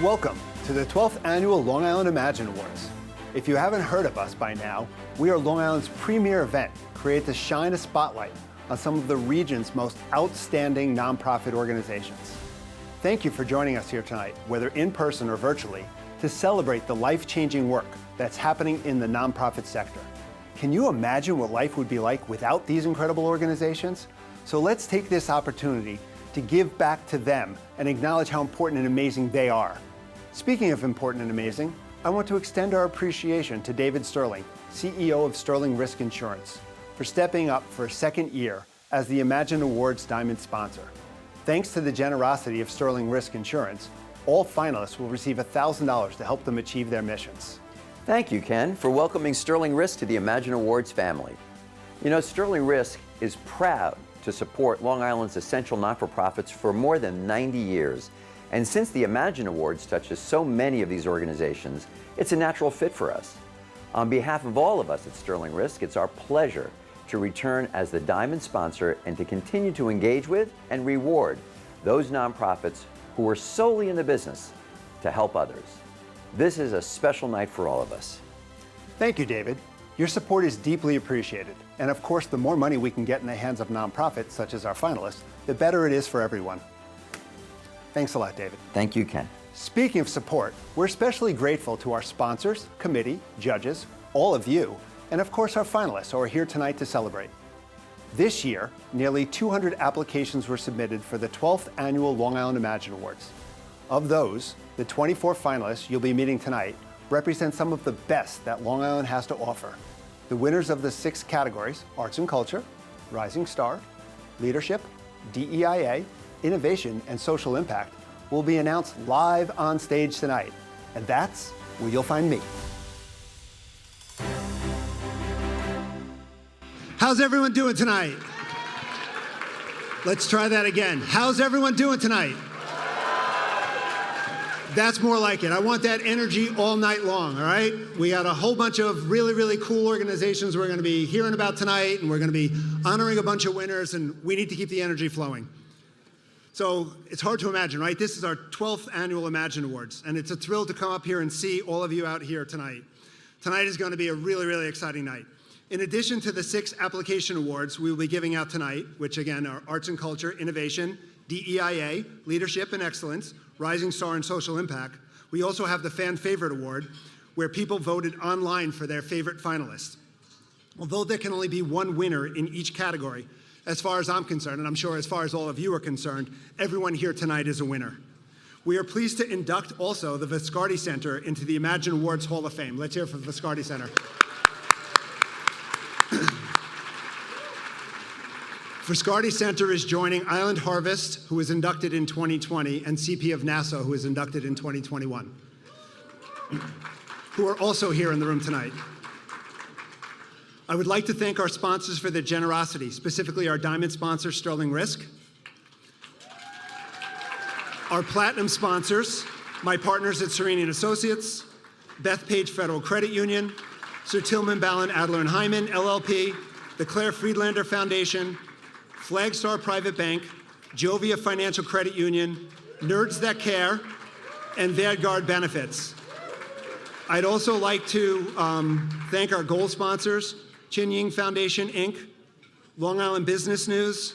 Welcome to the 12th Annual Long Island Imagine Awards. If you haven't heard of us by now, we are Long Island's premier event, created to shine a spotlight on some of the region's most outstanding nonprofit organizations. Thank you for joining us here tonight, whether in person or virtually, to celebrate the life-changing work that's happening in the nonprofit sector. Can you imagine what life would be like without these incredible organizations? So let's take this opportunity to give back to them and acknowledge how important and amazing they are. Speaking of important and amazing, I want to extend our appreciation to David Sterling, CEO of Sterling Risk Insurance, for stepping up for a second year as the Imagine Awards Diamond sponsor. Thanks to the generosity of Sterling Risk Insurance, all finalists will receive $1,000 to help them achieve their missions. Thank you, Ken, for welcoming Sterling Risk to the Imagine Awards family. You know, Sterling Risk is proud to support Long Island's essential not-for-profits for more than 90 years. And since the Imagine Awards touches so many of these organizations, it's a natural fit for us. On behalf of all of us at Sterling Risk, it's our pleasure to return as the Diamond sponsor and to continue to engage with and reward those nonprofits who are solely in the business to help others. This is a special night for all of us. Thank you, David. Your support is deeply appreciated. And of course, the more money we can get in the hands of nonprofits, such as our finalists, the better it is for everyone. Thanks a lot, David. Thank you, Ken. Speaking of support, we're especially grateful to our sponsors, committee, judges, all of you, and of course our finalists who are here tonight to celebrate. This year, nearly 200 applications were submitted for the 12th Annual Long Island Imagine Awards. Of those, the 24 finalists you'll be meeting tonight represent some of the best that Long Island has to offer. The winners of the 6 categories, Arts and Culture, Rising Star, Leadership, DEIA, Innovation, and Social Impact, will be announced live on stage tonight. And that's where you'll find me. How's everyone doing tonight? Let's try that again. How's everyone doing tonight? That's more like it. I want that energy all night long, all right? We got a whole bunch of really, really cool organizations we're going to be hearing about tonight, and we're going to be honoring a bunch of winners, and we need to keep the energy flowing. So it's hard to imagine, right? This is our 12th Annual Imagine Awards, and it's a thrill to come up here and see all of you out here tonight. Tonight is going to be a really, really exciting night. In addition to the 6 application awards we will be giving out tonight, which again are Arts and Culture, Innovation, DEIA, Leadership and Excellence, Rising Star and Social Impact, we also have the Fan Favorite Award, where people voted online for their favorite finalists. Although there can only be one winner in each category, as far as I'm concerned, and I'm sure as far as all of you are concerned, everyone here tonight is a winner. We are pleased to induct also the Viscardi Center into the Imagine Awards Hall of Fame. Let's hear from the Viscardi Center. Viscardi Center is joining Island Harvest, who was inducted in 2020, and CP of Nassau, who was inducted in 2021, who are also here in the room tonight. I would like to thank our sponsors for their generosity, specifically our Diamond sponsor, Sterling Risk, our Platinum sponsors, my partners at Sereni & Associates, Bethpage Federal Credit Union, Certilman, Balin, Adler, and Hyman, LLP, the Claire Friedlander Foundation, Flagstar Private Bank, Jovia Financial Credit Union, Nerds That Care, and Vanguard Benefits. I'd also like to thank our gold sponsors, Chin Ying Foundation, Inc., Long Island Business News,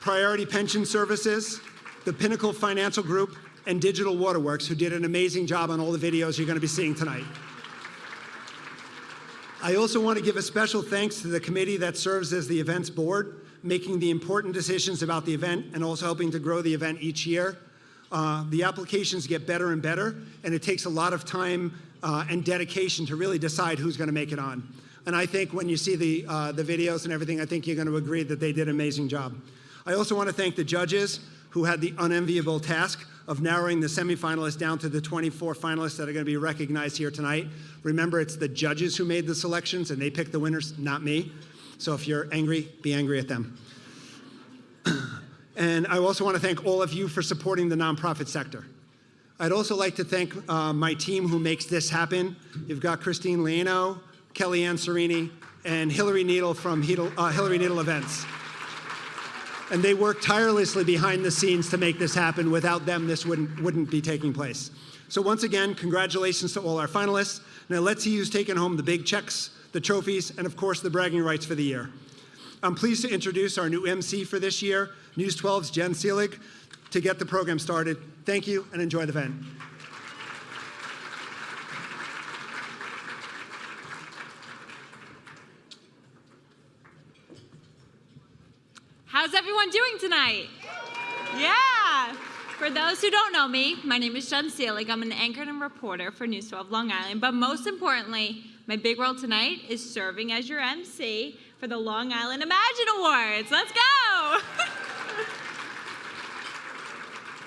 Priority Pension Services, the Pinnacle Financial Group, and Digital Waterworks, who did an amazing job on all the videos you're going to be seeing tonight. I also want to give a special thanks to the committee that serves as the events board, making the important decisions about the event and also helping to grow the event each year. The applications get better and better, and it takes a lot of time and dedication to really decide who's going to make it on. And I think when you see the videos and everything, I think you're going to agree that they did an amazing job. I also want to thank the judges who had the unenviable task of narrowing the semifinalists down to the 24 finalists that are going to be recognized here tonight. Remember, it's the judges who made the selections, and they picked the winners, not me. So if you're angry, be angry at them. And I also want to thank all of you for supporting the nonprofit sector. I'd also like to thank my team who makes this happen. You've got Christine Leano, Kellyanne Sereni, and Hillary Needle from Hillary Needle Events. And they work tirelessly behind the scenes to make this happen. Without them, this wouldn't be taking place. So once again, congratulations to all our finalists. Now let's see who's taking home the big checks, the trophies, and of course the bragging rights for the year. I'm pleased to introduce our new MC for this year, News 12's Jen Seelig, to get the program started. Thank you and enjoy the event. How's everyone doing tonight? Yeah. For those who don't know me, my name is Jen Seelig. I'm an anchor and reporter for News 12 Long Island. But most importantly, my big role tonight is serving as your MC for the Long Island Imagine Awards. Let's go.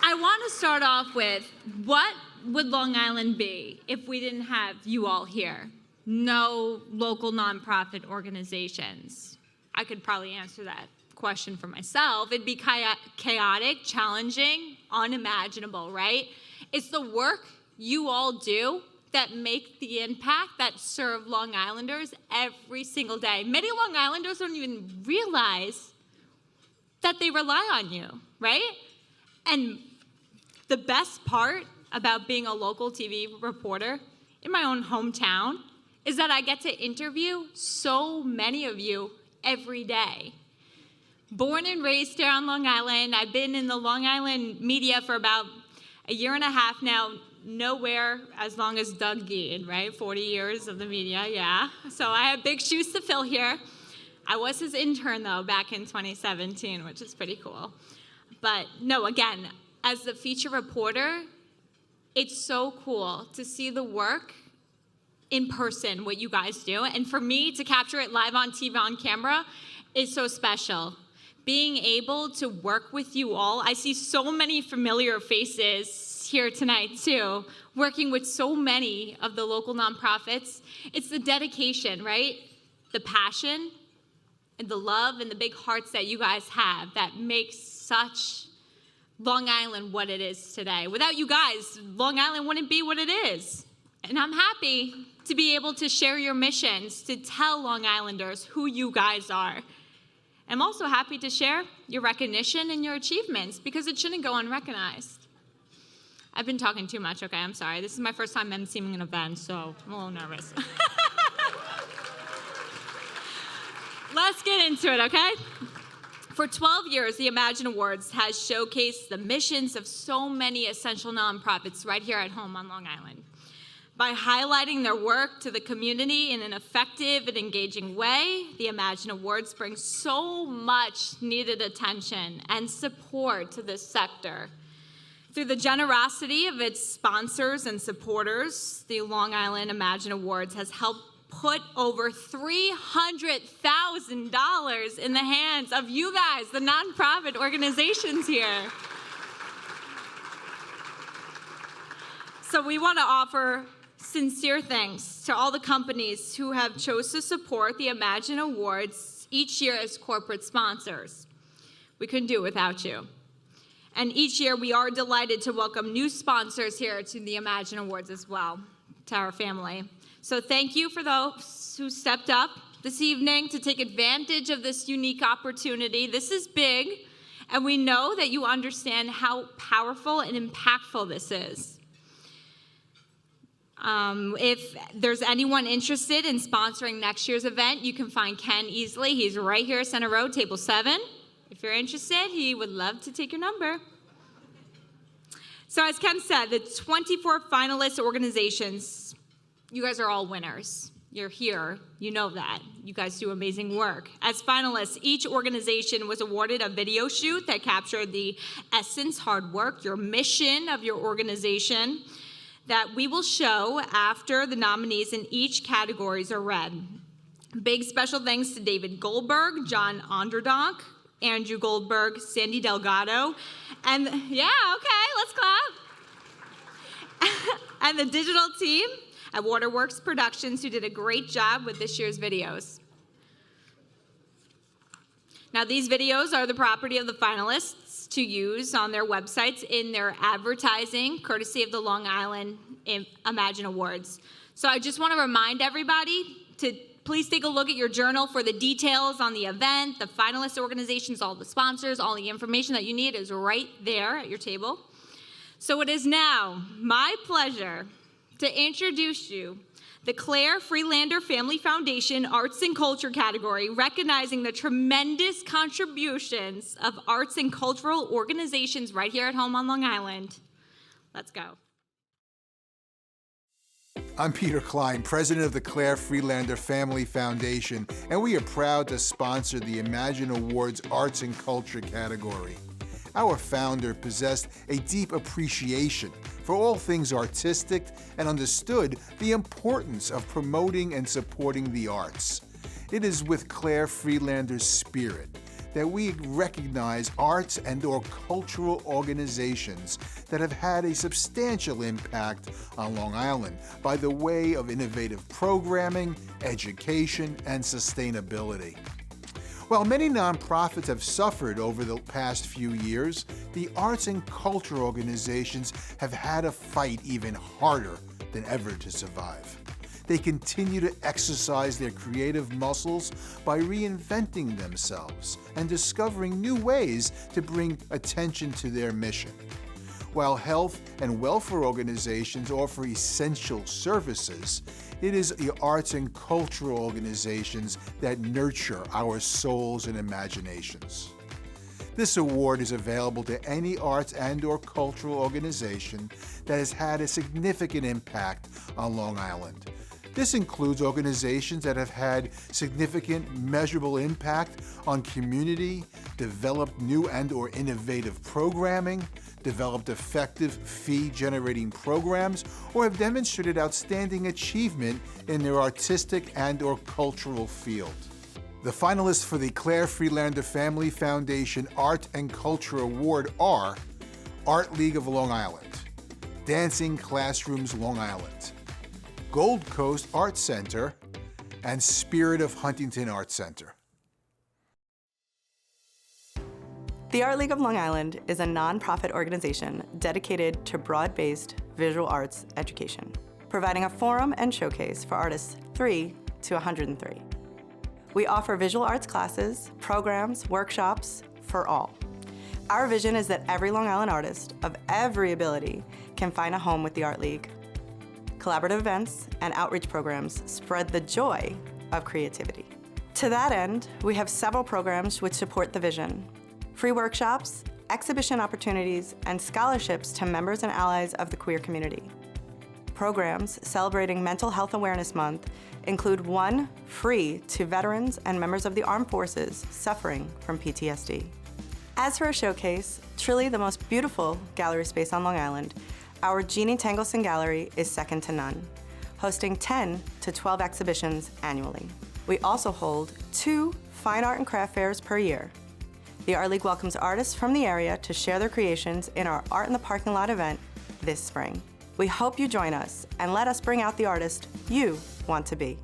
I want to start off with, what would Long Island be if we didn't have you all here? No local nonprofit organizations. I could probably answer that question for myself. It'd be chaotic, challenging, unimaginable, right? It's the work you all do that make the impact that serve Long Islanders every single day. Many Long Islanders don't even realize that they rely on you, right? And the best part about being a local TV reporter in my own hometown is that I get to interview so many of you every day. Born and raised here on Long Island, I've been in the Long Island media for about a year and a half now, nowhere as long as Doug Gein, right? 40 years of the media, yeah. So I have big shoes to fill here. I was his intern, though, back in 2017, which is pretty cool. But no, again, as the feature reporter, it's so cool to see the work in person, what you guys do. And for me to capture it live on TV on camera is so special. Being able to work with you all, I see so many familiar faces here tonight too, working with so many of the local nonprofits. It's the dedication, right? The passion and the love and the big hearts that you guys have that makes such Long Island what it is today. Without you guys, Long Island wouldn't be what it is. And I'm happy to be able to share your missions, to tell Long Islanders who you guys are. I'm also happy to share your recognition and your achievements because it shouldn't go unrecognized. I've been talking too much, okay, I'm sorry. This is my first time emceeing an event, so I'm a little nervous. Let's get into it, okay? For 12 years, the Imagine Awards has showcased the missions of so many essential nonprofits right here at home on Long Island. By highlighting their work to the community in an effective and engaging way, the Imagine Awards bring so much needed attention and support to this sector. Through the generosity of its sponsors and supporters, the Long Island Imagine Awards has helped put over $300,000 in the hands of you guys, the nonprofit organizations here. So we want to offer sincere thanks to all the companies who have chose to support the Imagine Awards each year as corporate sponsors. We couldn't do it without you. And each year we are delighted to welcome new sponsors here to the Imagine Awards as well, to our family. So thank you for those who stepped up this evening to take advantage of this unique opportunity. This is big, and we know that you understand how powerful and impactful this is. If there's anyone interested in sponsoring next year's event, you can find Ken easily. He's right here, center row, table 7. If you're interested, he would love to take your number. So as Ken said, the 24 finalist organizations, you guys are all winners. You're here, you know that. You guys do amazing work. As finalists, each organization was awarded a video shoot that captured the essence, hard work, your mission of your organization that we will show after the nominees in each categories are read. Big special thanks to David Goldberg, John Onderdonk, Andrew Goldberg, Sandy Delgado, and yeah, okay, let's clap. And the digital team at Waterworks Productions, who did a great job with this year's videos. Now, these videos are the property of the finalists to use on their websites in their advertising, courtesy of the Long Island Imagine Awards. So I just want to remind everybody to Please take a look at your journal for the details on the event, the finalist organizations, all the sponsors, all the information that you need is right there at your table. So it is now my pleasure to introduce you the Claire Freelander Family Foundation Arts and Culture category, recognizing the tremendous contributions of arts and cultural organizations right here at home on Long Island. Let's go. I'm Peter Klein, president of the Claire Freelander Family Foundation, and we are proud to sponsor the Imagine Awards Arts and Culture category. Our founder possessed a deep appreciation for all things artistic and understood the importance of promoting and supporting the arts. It is with Claire Freelander's spirit that we recognize arts and/or cultural organizations that have had a substantial impact on Long Island by the way of innovative programming, education, and sustainability. While many nonprofits have suffered over the past few years, the arts and culture organizations have had to fight even harder than ever to survive. They continue to exercise their creative muscles by reinventing themselves and discovering new ways to bring attention to their mission. While health and welfare organizations offer essential services, it is the arts and cultural organizations that nurture our souls and imaginations. This award is available to any arts and/or cultural organization that has had a significant impact on Long Island. This includes organizations that have had significant measurable impact on community, developed new and/or innovative programming, developed effective fee-generating programs, or have demonstrated outstanding achievement in their artistic and/or cultural field. The finalists for the Claire Freelander Family Foundation Art and Culture Award are Art League of Long Island, Dancing Classrooms Long Island, Gold Coast Art Center, and Spirit of Huntington Art Center. The Art League of Long Island is a nonprofit organization dedicated to broad-based visual arts education, providing a forum and showcase for artists 3 to 103. We offer visual arts classes, programs, workshops for all. Our vision is that every Long Island artist of every ability can find a home with the Art League. Collaborative events and outreach programs spread the joy of creativity. To that end, we have several programs which support the vision. Free workshops, exhibition opportunities, and scholarships to members and allies of the queer community. Programs celebrating Mental Health Awareness Month include one free to veterans and members of the armed forces suffering from PTSD. As for a showcase, truly the most beautiful gallery space on Long Island, our Jeannie Tangleson Gallery is second to none, hosting 10 to 12 exhibitions annually. We also hold 2 fine art and craft fairs per year. The Art League welcomes artists from the area to share their creations in our Art in the Parking Lot event this spring. We hope you join us and let us bring out the artist you want to be.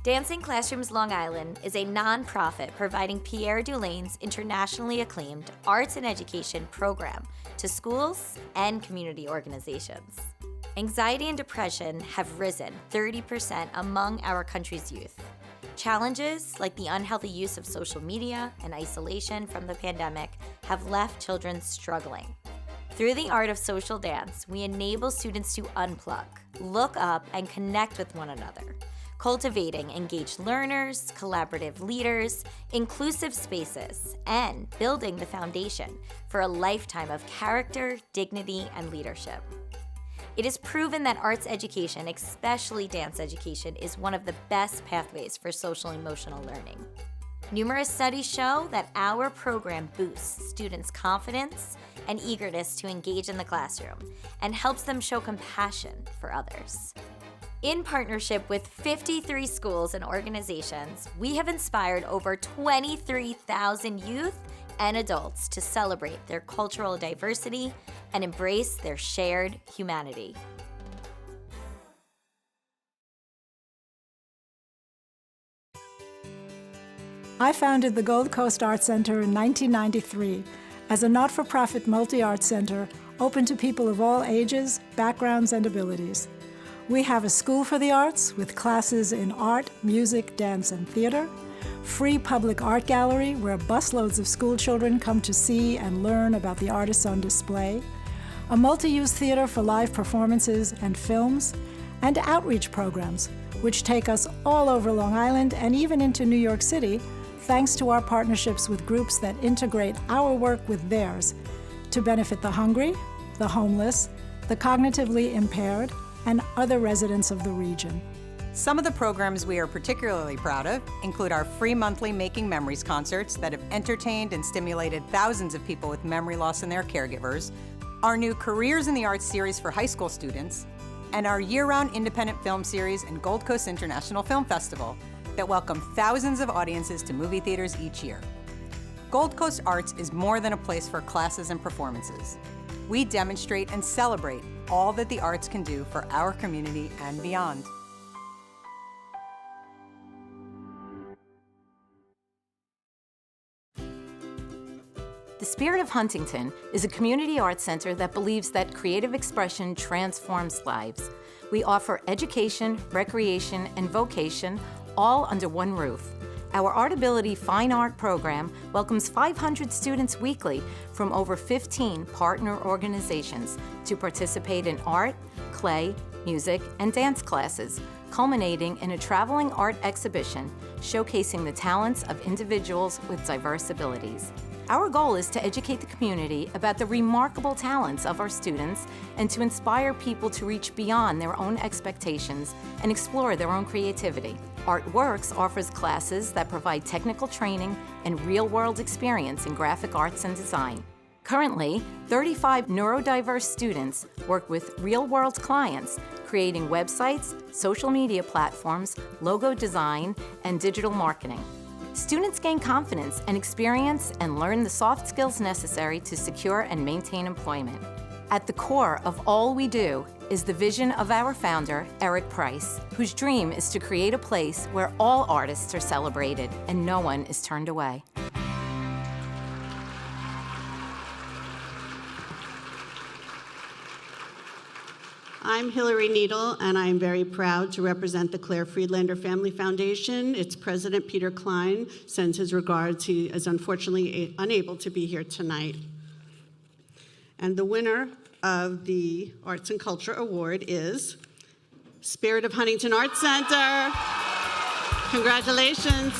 Dancing Classrooms Long Island is a nonprofit providing Pierre Dulane's internationally acclaimed arts and education program to schools and community organizations. Anxiety and depression have risen 30% among our country's youth. Challenges like the unhealthy use of social media and isolation from the pandemic have left children struggling. Through the art of social dance, we enable students to unplug, look up, and connect with one another, cultivating engaged learners, collaborative leaders, inclusive spaces, and building the foundation for a lifetime of character, dignity, and leadership. It is proven that arts education, especially dance education, is one of the best pathways for social-emotional learning. Numerous studies show that our program boosts students' confidence and eagerness to engage in the classroom and helps them show compassion for others. In partnership with 53 schools and organizations, we have inspired over 23,000 youth and adults to celebrate their cultural diversity and embrace their shared humanity. I founded the Gold Coast Art Center in 1993 as a not-for-profit multi-art center open to people of all ages, backgrounds, and abilities. We have a school for the arts with classes in art, music, dance, and theater, free public art gallery where busloads of school children come to see and learn about the artists on display, a multi-use theater for live performances and films, and outreach programs, which take us all over Long Island and even into New York City, thanks to our partnerships with groups that integrate our work with theirs to benefit the hungry, the homeless, the cognitively impaired, and other residents of the region. Some of the programs we are particularly proud of include our free monthly Making Memories concerts that have entertained and stimulated thousands of people with memory loss and their caregivers, our new Careers in the Arts series for high school students, and our year-round independent film series and Gold Coast International Film Festival that welcome thousands of audiences to movie theaters each year. Gold Coast Arts is more than a place for classes and performances. We demonstrate and celebrate all that the arts can do for our community and beyond. The Spirit of Huntington is a community arts center that believes that creative expression transforms lives. We offer education, recreation, and vocation all under one roof. Our Artability Fine Art program welcomes 500 students weekly from over 15 partner organizations to participate in art, clay, music, and dance classes, culminating in a traveling art exhibition showcasing the talents of individuals with diverse abilities. Our goal is to educate the community about the remarkable talents of our students and to inspire people to reach beyond their own expectations and explore their own creativity. Artworks offers classes that provide technical training and real-world experience in graphic arts and design. Currently, 35 neurodiverse students work with real-world clients, creating websites, social media platforms, logo design, and digital marketing. Students gain confidence and experience and learn the soft skills necessary to secure and maintain employment. At the core of all we do is the vision of our founder, Eric Price, whose dream is to create a place where all artists are celebrated and no one is turned away. I'm Hillary Needle, and I'm very proud to represent the Claire Friedlander Family Foundation. Its president, Peter Klein, sends his regards. He is unfortunately unable to be here tonight. And the winner of the Arts and Culture Award is Spirit of Huntington Arts Center. Congratulations.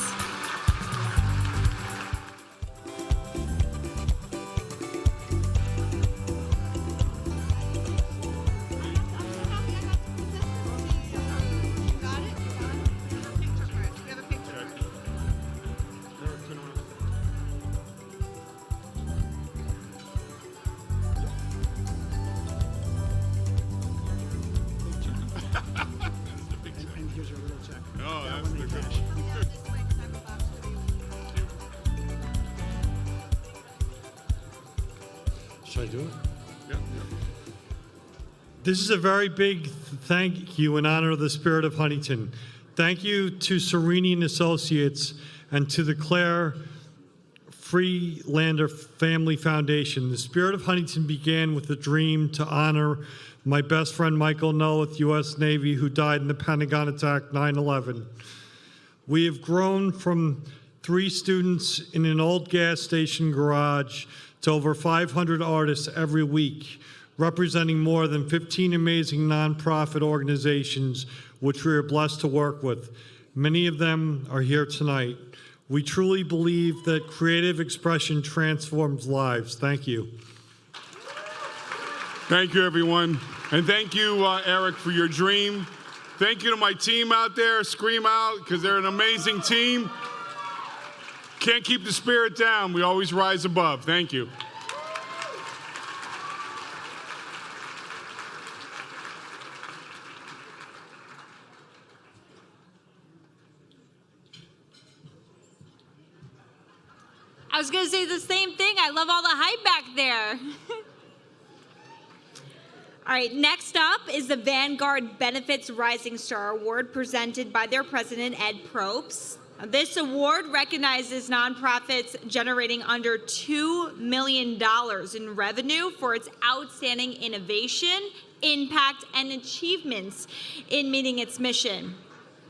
Should I do it? Yeah. This is a very big thank you in honor of the Spirit of Huntington. Thank you to Serini and Associates and to the Claire Friedlander Family Foundation. The Spirit of Huntington began with a dream to honor my best friend Michael Noeth, U.S. Navy, who died in the Pentagon attack 9/11. We have grown from 3 students in an old gas station garage to over 500 artists every week, representing more than 15 amazing nonprofit organizations which we are blessed to work with. Many of them are here tonight. We truly believe that creative expression transforms lives. Thank you. Thank you, everyone. And thank you, Eric, for your dream. Thank you to my team out there. Scream out, because they're an amazing team. Can't keep the spirit down. We always rise above. Thank you. I was going to say the same thing. I love all the hype back there. All right, next up is the Vanguard Benefits Rising Star Award presented by their president, Ed Probst. This award recognizes nonprofits generating under $2 million in revenue for its outstanding innovation, impact, and achievements in meeting its mission.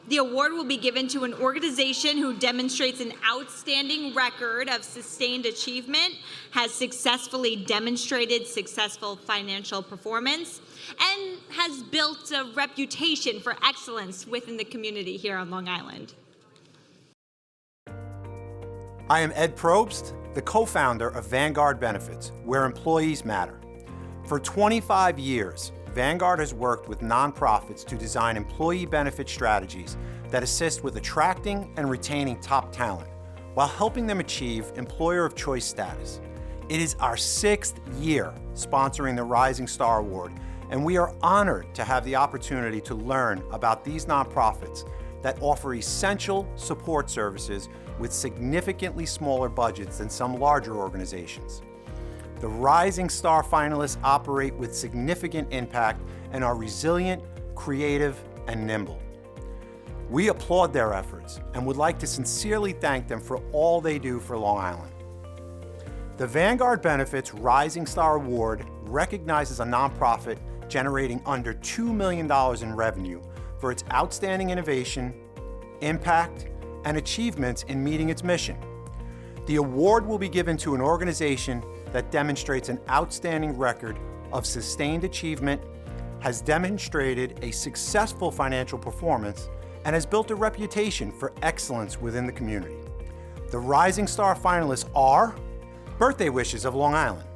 The award will be given to an organization who demonstrates an outstanding record of sustained achievement, has successfully demonstrated successful financial performance, and has built a reputation for excellence within the community here on Long Island. I am Ed Probst, the co-founder of Vanguard Benefits, where employees matter. For 25 years, Vanguard has worked with nonprofits to design employee benefit strategies that assist with attracting and retaining top talent, while helping them achieve employer of choice status. It is our 6th year sponsoring the Rising Star Award, and we are honored to have the opportunity to learn about these nonprofits that offer essential support services with significantly smaller budgets than some larger organizations. The Rising Star finalists operate with significant impact and are resilient, creative, and nimble. We applaud their efforts and would like to sincerely thank them for all they do for Long Island. The Vanguard Benefits Rising Star Award recognizes a nonprofit generating under $2 million in revenue for its outstanding innovation, impact, and achievements in meeting its mission. The award will be given to an organization that demonstrates an outstanding record of sustained achievement, has demonstrated a successful financial performance, and has built a reputation for excellence within the community. The Rising Star finalists are Birthday Wishes of Long Island,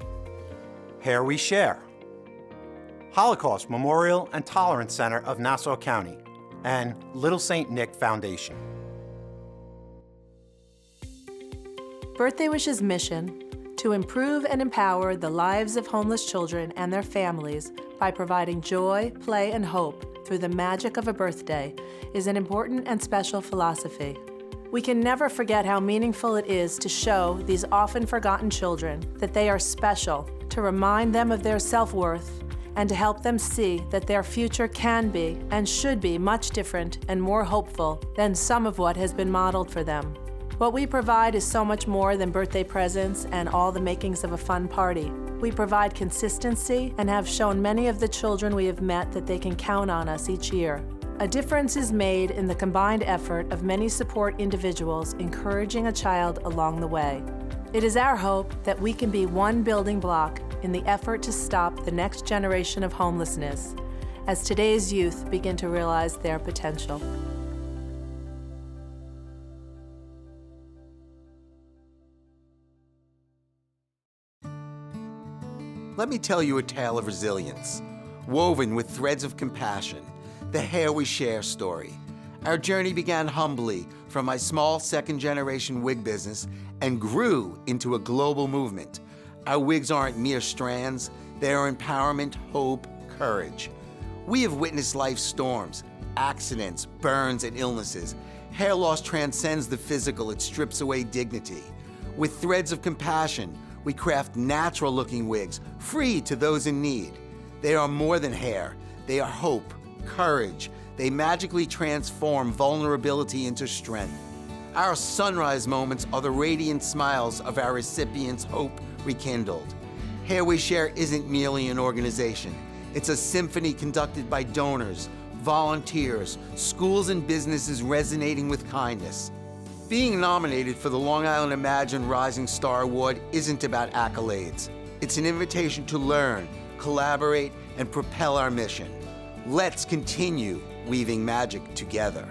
Hair We Share, Holocaust Memorial and Tolerance Center of Nassau County, and Little St. Nick Foundation. Birthday Wish's mission: to improve and empower the lives of homeless children and their families by providing joy, play, and hope through the magic of a birthday, is an important and special philosophy. We can never forget how meaningful it is to show these often forgotten children that they are special, to remind them of their self-worth, and to help them see that their future can be and should be much different and more hopeful than some of what has been modeled for them. What we provide is so much more than birthday presents and all the makings of a fun party. We provide consistency and have shown many of the children we have met that they can count on us each year. A difference is made in the combined effort of many support individuals encouraging a child along the way. It is our hope that we can be one building block in the effort to stop the next generation of homelessness as today's youth begin to realize their potential. Let me tell you a tale of resilience, woven with threads of compassion, the Hair We Share story. Our journey began humbly from my small second-generation wig business and grew into a global movement. Our wigs aren't mere strands, they are empowerment, hope, courage. We have witnessed life's storms, accidents, burns, and illnesses. Hair loss transcends the physical, it strips away dignity. With threads of compassion, we craft natural-looking wigs, free to those in need. They are more than hair. They are hope, courage. They magically transform vulnerability into strength. Our sunrise moments are the radiant smiles of our recipients' hope rekindled. Hair We Share isn't merely an organization. It's a symphony conducted by donors, volunteers, schools and businesses resonating with kindness. Being nominated for the Long Island Imagine Rising Star Award isn't about accolades. It's an invitation to learn, collaborate, and propel our mission. Let's continue weaving magic together.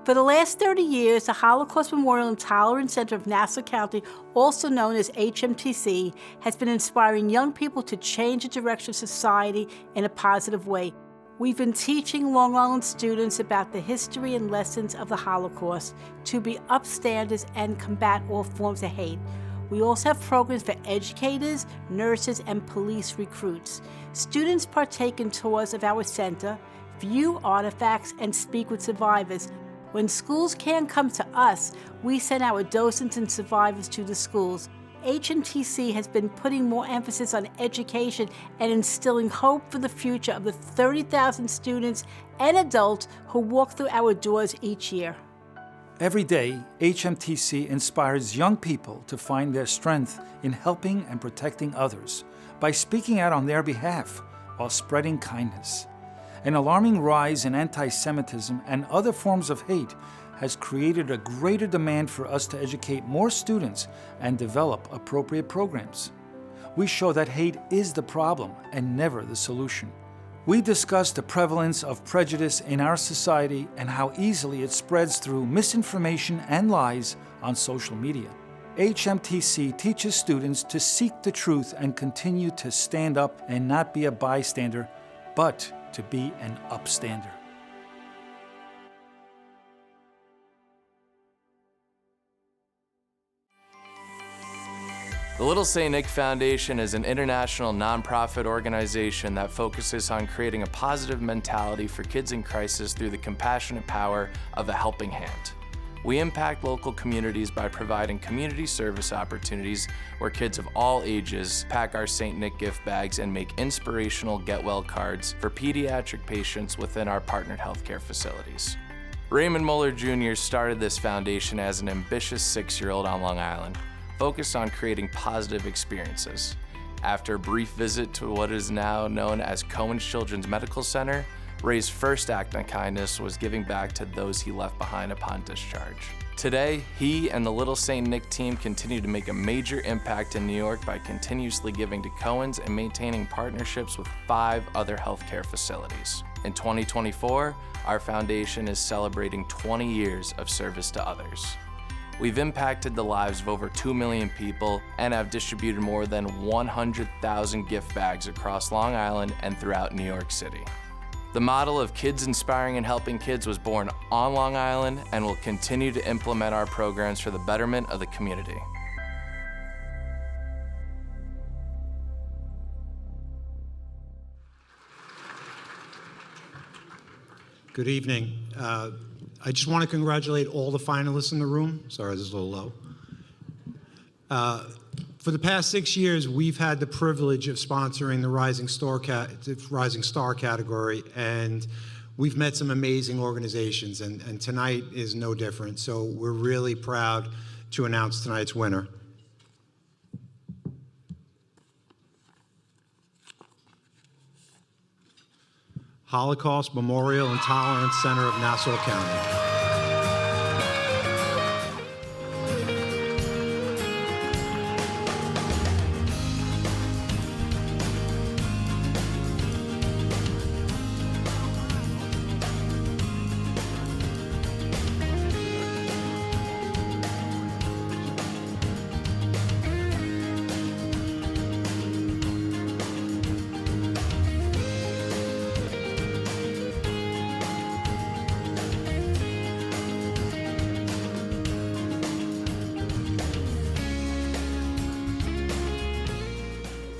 For the last 30 years, the Holocaust Memorial and Tolerance Center of Nassau County, also known as HMTC, has been inspiring young people to change the direction of society in a positive way. We've been teaching Long Island students about the history and lessons of the Holocaust, to be upstanders and combat all forms of hate. We also have programs for educators, nurses, and police recruits. Students partake in tours of our center, view artifacts, and speak with survivors. When schools can't come to us, we send our docents and survivors to the schools. HMTC has been putting more emphasis on education and instilling hope for the future of the 30,000 students and adults who walk through our doors each year. Every day, HMTC inspires young people to find their strength in helping and protecting others by speaking out on their behalf while spreading kindness. An alarming rise in anti-Semitism and other forms of hate has created a greater demand for us to educate more students and develop appropriate programs. We show that hate is the problem and never the solution. We discuss the prevalence of prejudice in our society and how easily it spreads through misinformation and lies on social media. HMTC teaches students to seek the truth and continue to stand up and not be a bystander, but to be an upstander. The Little St. Nick Foundation is an international nonprofit organization that focuses on creating a positive mentality for kids in crisis through the compassionate power of a helping hand. We impact local communities by providing community service opportunities where kids of all ages pack our St. Nick gift bags and make inspirational get well cards for pediatric patients within our partnered healthcare facilities. Raymond Muller Jr. started this foundation as an ambitious 6-year-old on Long Island, focused on creating positive experiences. After a brief visit to what is now known as Cohen's Children's Medical Center, Ray's first act of kindness was giving back to those he left behind upon discharge. Today, he and the Little St. Nick team continue to make a major impact in New York by continuously giving to Cohen's and maintaining partnerships with 5 other healthcare facilities. In 2024, our foundation is celebrating 20 years of service to others. We've impacted the lives of over 2 million people and have distributed more than 100,000 gift bags across Long Island and throughout New York City. The model of kids inspiring and helping kids was born on Long Island and will continue to implement our programs for the betterment of the community. Good evening. I just want to congratulate all the finalists in the room. Sorry, this is a little low. For the past 6 years, we've had the privilege of sponsoring the Rising Star category, and we've met some amazing organizations, and tonight is no different. So we're really proud to announce tonight's winner. Holocaust Memorial and Tolerance Center of Nassau County.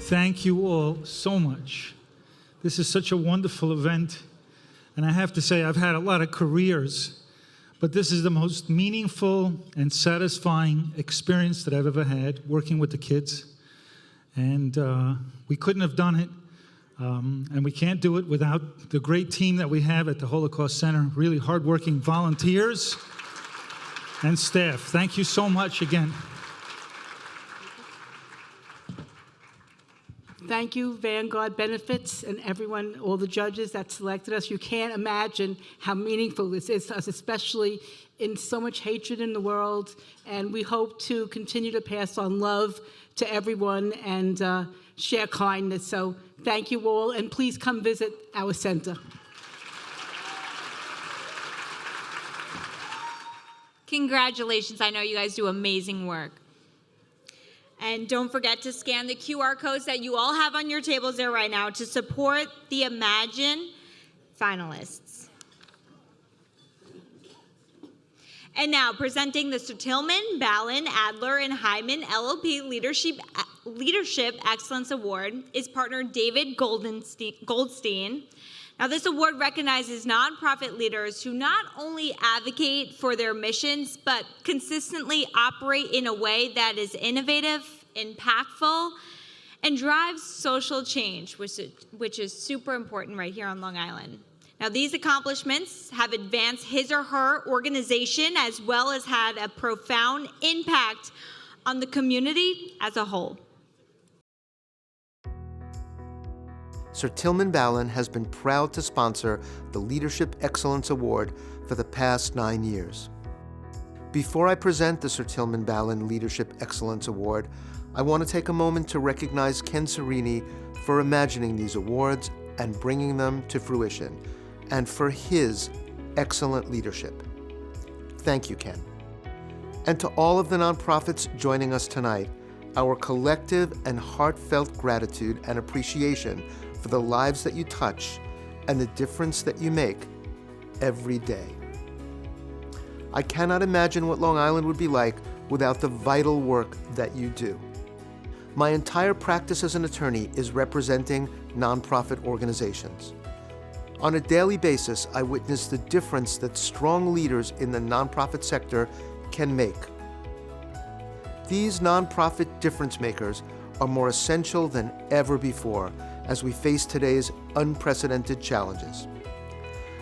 Thank you all so much. This is such a wonderful event. And I have to say, I've had a lot of careers, but this is the most meaningful and satisfying experience that I've ever had working with the kids. And we couldn't have done it, and we can't do it without the great team that we have at the Holocaust Center, really hardworking volunteers and staff. Thank you so much again. Thank you, Vanguard Benefits, and everyone, all the judges that selected us. You can't imagine how meaningful this is to us, especially in so much hatred in the world. And we hope to continue to pass on love to everyone and share kindness. So thank you all, and please come visit our center. Congratulations. I know you guys do amazing work. And don't forget to scan the QR codes that you all have on your tables there right now to support the Imagine finalists. And now, presenting the Certilman, Balin, Adler, and Hyman LLP Leadership Excellence Award is partner David Goldstein. Now, this award recognizes nonprofit leaders who not only advocate for their missions, but consistently operate in a way that is innovative impactful, and drives social change, which is super important right here on Long Island. Now, these accomplishments have advanced his or her organization as well as had a profound impact on the community as a whole. Certilman Balin has been proud to sponsor the Leadership Excellence Award for the past 9 years. Before I present the Certilman Balin Leadership Excellence Award, I want to take a moment to recognize Ken Serini for imagining these awards and bringing them to fruition, and for his excellent leadership. Thank you, Ken. And to all of the nonprofits joining us tonight, our collective and heartfelt gratitude and appreciation for the lives that you touch and the difference that you make every day. I cannot imagine what Long Island would be like without the vital work that you do. My entire practice as an attorney is representing nonprofit organizations. On a daily basis, I witness the difference that strong leaders in the nonprofit sector can make. These nonprofit difference makers are more essential than ever before as we face today's unprecedented challenges.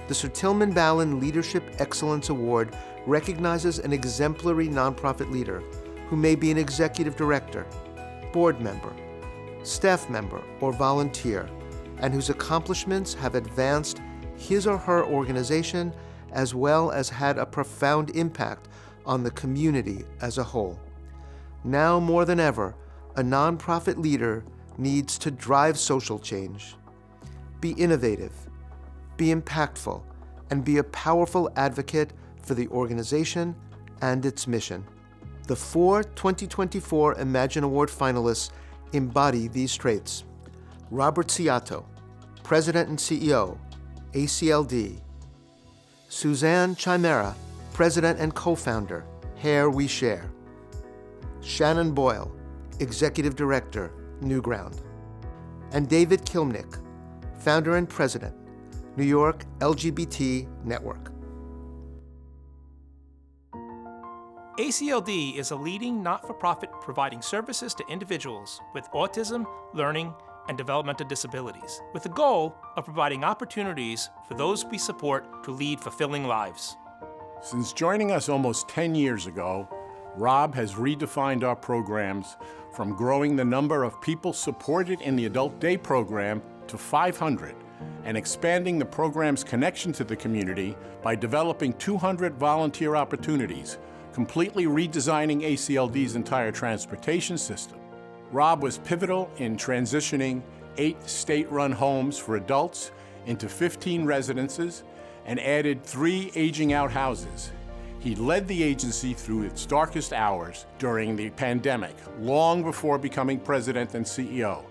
The Certilman Balin Leadership Excellence Award recognizes an exemplary nonprofit leader who may be an executive director, board member, staff member, or volunteer, and whose accomplishments have advanced his or her organization as well as had a profound impact on the community as a whole. Now more than ever, a nonprofit leader needs to drive social change, be innovative, be impactful, and be a powerful advocate for the organization and its mission. The 4 2024 Imagine Award finalists embody these traits. Robert Ciato, President and CEO, ACLD. Suzanne Chimera, President and Co-founder, Hair We Share. Shannon Boyle, Executive Director, Newground. And David Kilmnick, Founder and President, New York LGBT Network. ACLD is a leading not-for-profit providing services to individuals with autism, learning, and developmental disabilities, with the goal of providing opportunities for those we support to lead fulfilling lives. Since joining us almost 10 years ago, Rob has redefined our programs from growing the number of people supported in the Adult Day program to 500, and expanding the program's connection to the community by developing 200 volunteer opportunities, completely redesigning ACLD's entire transportation system. Rob was pivotal in transitioning 8 state-run homes for adults into 15 residences and added 3 aging-out houses. He led the agency through its darkest hours during the pandemic, long before becoming president and CEO.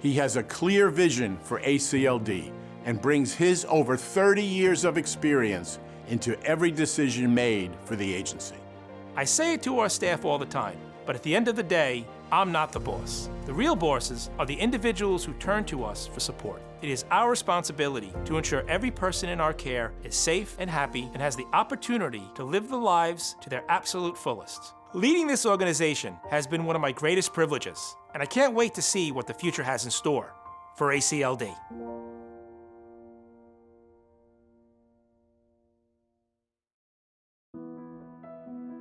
He has a clear vision for ACLD and brings his over 30 years of experience into every decision made for the agency. I say it to our staff all the time, but at the end of the day, I'm not the boss. The real bosses are the individuals who turn to us for support. It is our responsibility to ensure every person in our care is safe and happy and has the opportunity to live the lives to their absolute fullest. Leading this organization has been one of my greatest privileges, and I can't wait to see what the future has in store for ACLD.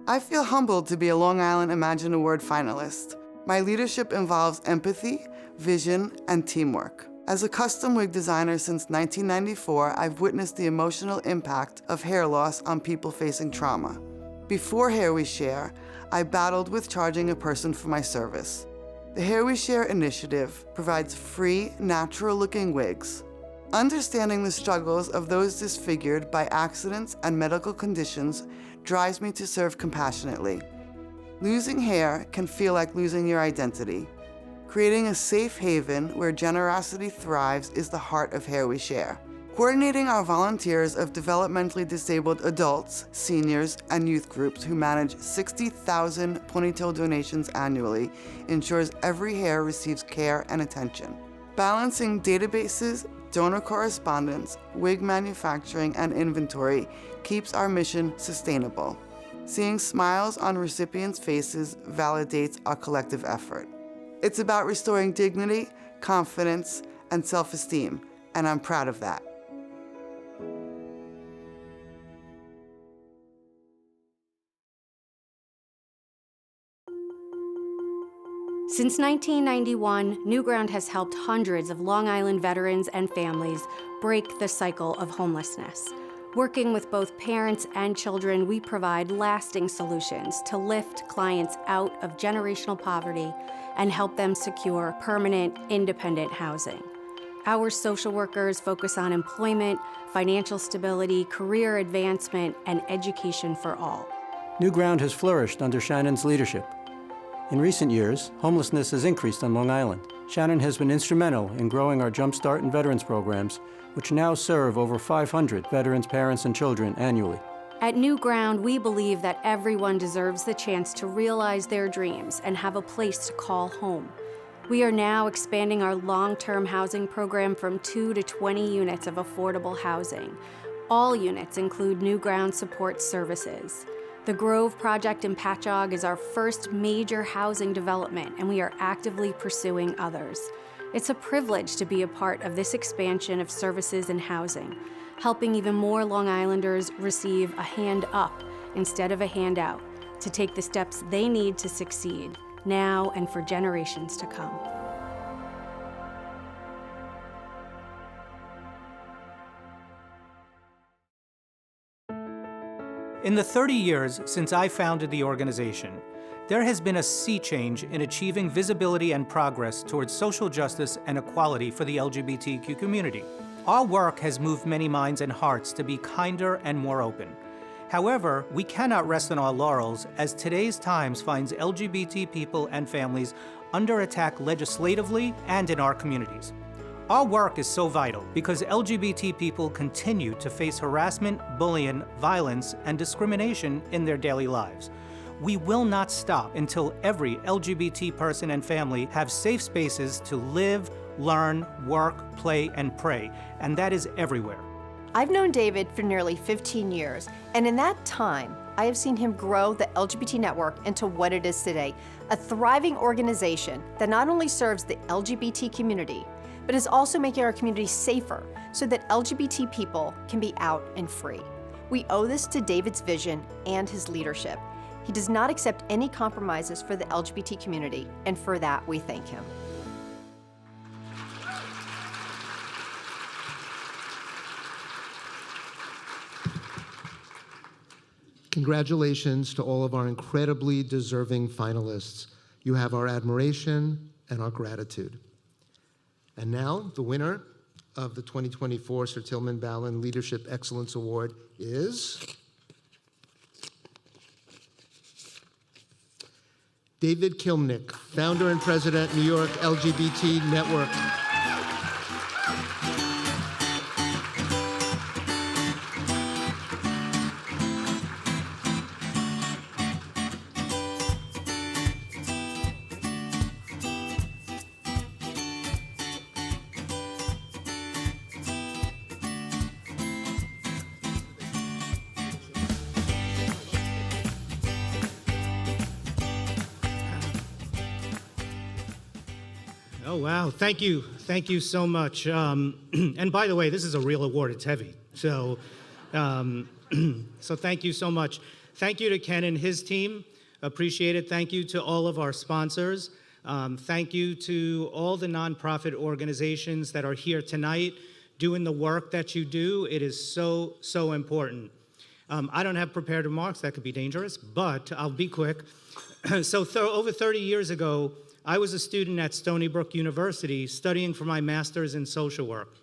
I feel humbled to be a Long Island Imagine Award finalist. My leadership involves empathy, vision, and teamwork. As a custom wig designer since 1994, I've witnessed the emotional impact of hair loss on people facing trauma. Before Hair We Share, I battled with charging a person for my service. The Hair We Share initiative provides free, natural-looking wigs. Understanding the struggles of those disfigured by accidents and medical conditions drives me to serve compassionately. Losing hair can feel like losing your identity. Creating a safe haven where generosity thrives is the heart of Hair We Share. Coordinating our volunteers of developmentally disabled adults, seniors, and youth groups who manage 60,000 ponytail donations annually ensures every hair receives care and attention. Balancing databases, donor correspondence, wig manufacturing, and inventory keeps our mission sustainable. Seeing smiles on recipients' faces validates our collective effort. It's about restoring dignity, confidence, and self-esteem, and I'm proud of that. Since 1991, Newground has helped hundreds of Long Island veterans and families break the cycle of homelessness. Working with both parents and children, we provide lasting solutions to lift clients out of generational poverty and help them secure permanent, independent housing. Our social workers focus on employment, financial stability, career advancement, and education for all. Newground has flourished under Shannon's leadership. In recent years, homelessness has increased on Long Island. Shannon has been instrumental in growing our Jumpstart and Veterans programs, which now serve over 500 veterans, parents, and children annually. At Newground, we believe that everyone deserves the chance to realize their dreams and have a place to call home. We are now expanding our long-term housing program from 2 to 20 units of affordable housing. All units include Newground support services. The Grove project in Patchogue is our first major housing development, and we are actively pursuing others. It's a privilege to be a part of this expansion of services and housing, helping even more Long Islanders receive a hand up instead of a handout to take the steps they need to succeed, now and for generations to come. In the 30 years since I founded the organization, there has been a sea change in achieving visibility and progress towards social justice and equality for the LGBTQ community. Our work has moved many minds and hearts to be kinder and more open. However, we cannot rest on our laurels, as today's times finds LGBT people and families under attack legislatively and in our communities. Our work is so vital because LGBT people continue to face harassment, bullying, violence, and discrimination in their daily lives. We will not stop until every LGBT person and family have safe spaces to live, learn, work, play, and pray, and that is everywhere. I've known David for nearly 15 years, and in that time, I have seen him grow the LGBT network into what it is today, a thriving organization that not only serves the LGBT community, but is also making our community safer so that LGBT people can be out and free. We owe this to David's vision and his leadership. He does not accept any compromises for the LGBT community, and for that we thank him. Congratulations to all of our incredibly deserving finalists. You have our admiration and our gratitude. And now, the winner of the 2024 Certilman Balin Leadership Excellence Award is David Kilmnick, founder and president, New York LGBT Network. Oh, wow. Thank you. Thank you so much. And by the way, this is a real award. It's heavy. So, so thank you so much. Thank you to Ken and his team. Appreciate it. Thank you to all of our sponsors. Thank you to all the nonprofit organizations that are here tonight doing the work that you do. It is so, so important. I don't have prepared remarks. That could be dangerous, but I'll be quick. So over 30 years ago, I was a student at Stony Brook University studying for my master's in social work.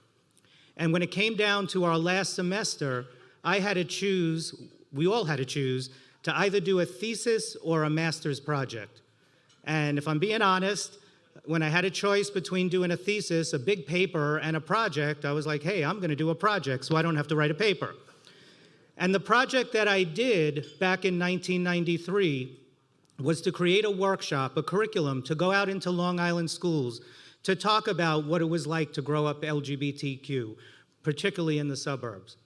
And when it came down to our last semester, I had to choose, we all had to choose, to either do a thesis or a master's project. And if I'm being honest, when I had a choice between doing a thesis, a big paper, and a project, I was like, hey, I'm gonna do a project so I don't have to write a paper. And the project that I did back in 1993 was to create a workshop, a curriculum, to go out into Long Island schools to talk about what it was like to grow up LGBTQ, particularly in the suburbs.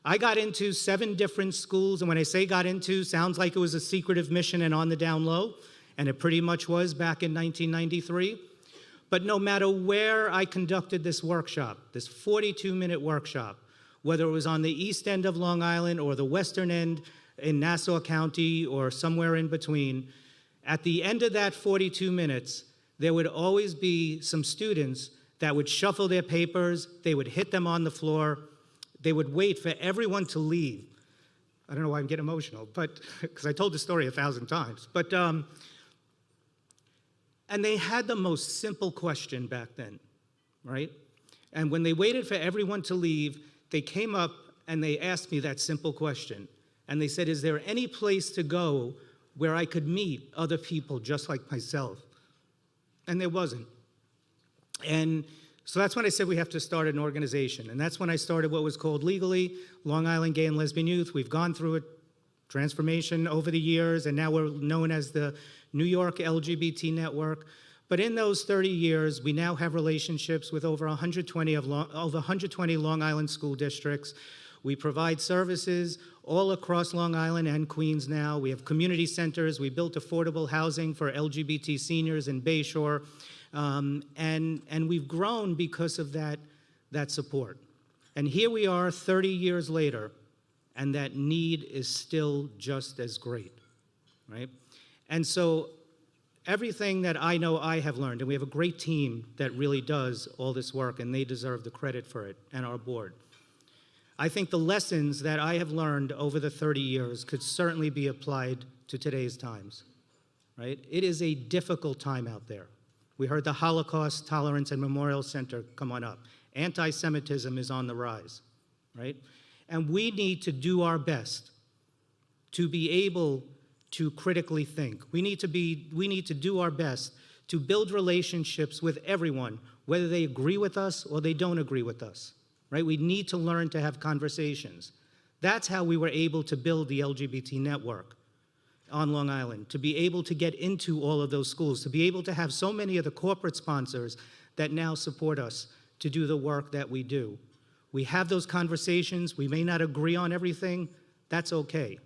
I got into 7 different schools, and when I say got into, sounds like it was a secretive mission and on the down low, and it pretty much was back in 1993. But no matter where I conducted this workshop, this 42-minute workshop, whether it was on the east end of Long Island or the western end in Nassau County or somewhere in between, at the end of that 42 minutes, there would always be some students that would shuffle their papers, they would hit them on the floor, they would wait for everyone to leave. I don't know why I'm getting emotional, but because I told the story 1,000 times. But and they had the most simple question back then, right? And when they waited for everyone to leave, they came up and they asked me that simple question. And they said, is there any place to go where I could meet other people just like myself? And there wasn't. And so that's when I said we have to start an organization. And that's when I started what was called legally Long Island Gay and Lesbian Youth. We've gone through a transformation over the years, and now we're known as the New York LGBT Network. But in those 30 years, we now have relationships with over 120 Long Island school districts. We provide services all across Long Island and Queens now. We have community centers. We built affordable housing for LGBT seniors in Bayshore. And we've grown because of that support. And here we are 30 years later, and that need is still just as great, right? And so everything that I know I have learned, and we have a great team that really does all this work, and they deserve the credit for it, and our board. I think the lessons that I have learned over the 30 years could certainly be applied to today's times, right? It is a difficult time out there. We heard the Holocaust Tolerance and Memorial Center come on up. Anti-Semitism is on the rise, right? And we need to do our best to be able to critically think. We need to do our best to build relationships with everyone, whether they agree with us or they don't agree with us, right? We need to learn to have conversations. That's how we were able to build the LGBT network on Long Island, to be able to get into all of those schools, to be able to have so many of the corporate sponsors that now support us to do the work that we do. We have those conversations. We may not agree on everything. That's okay,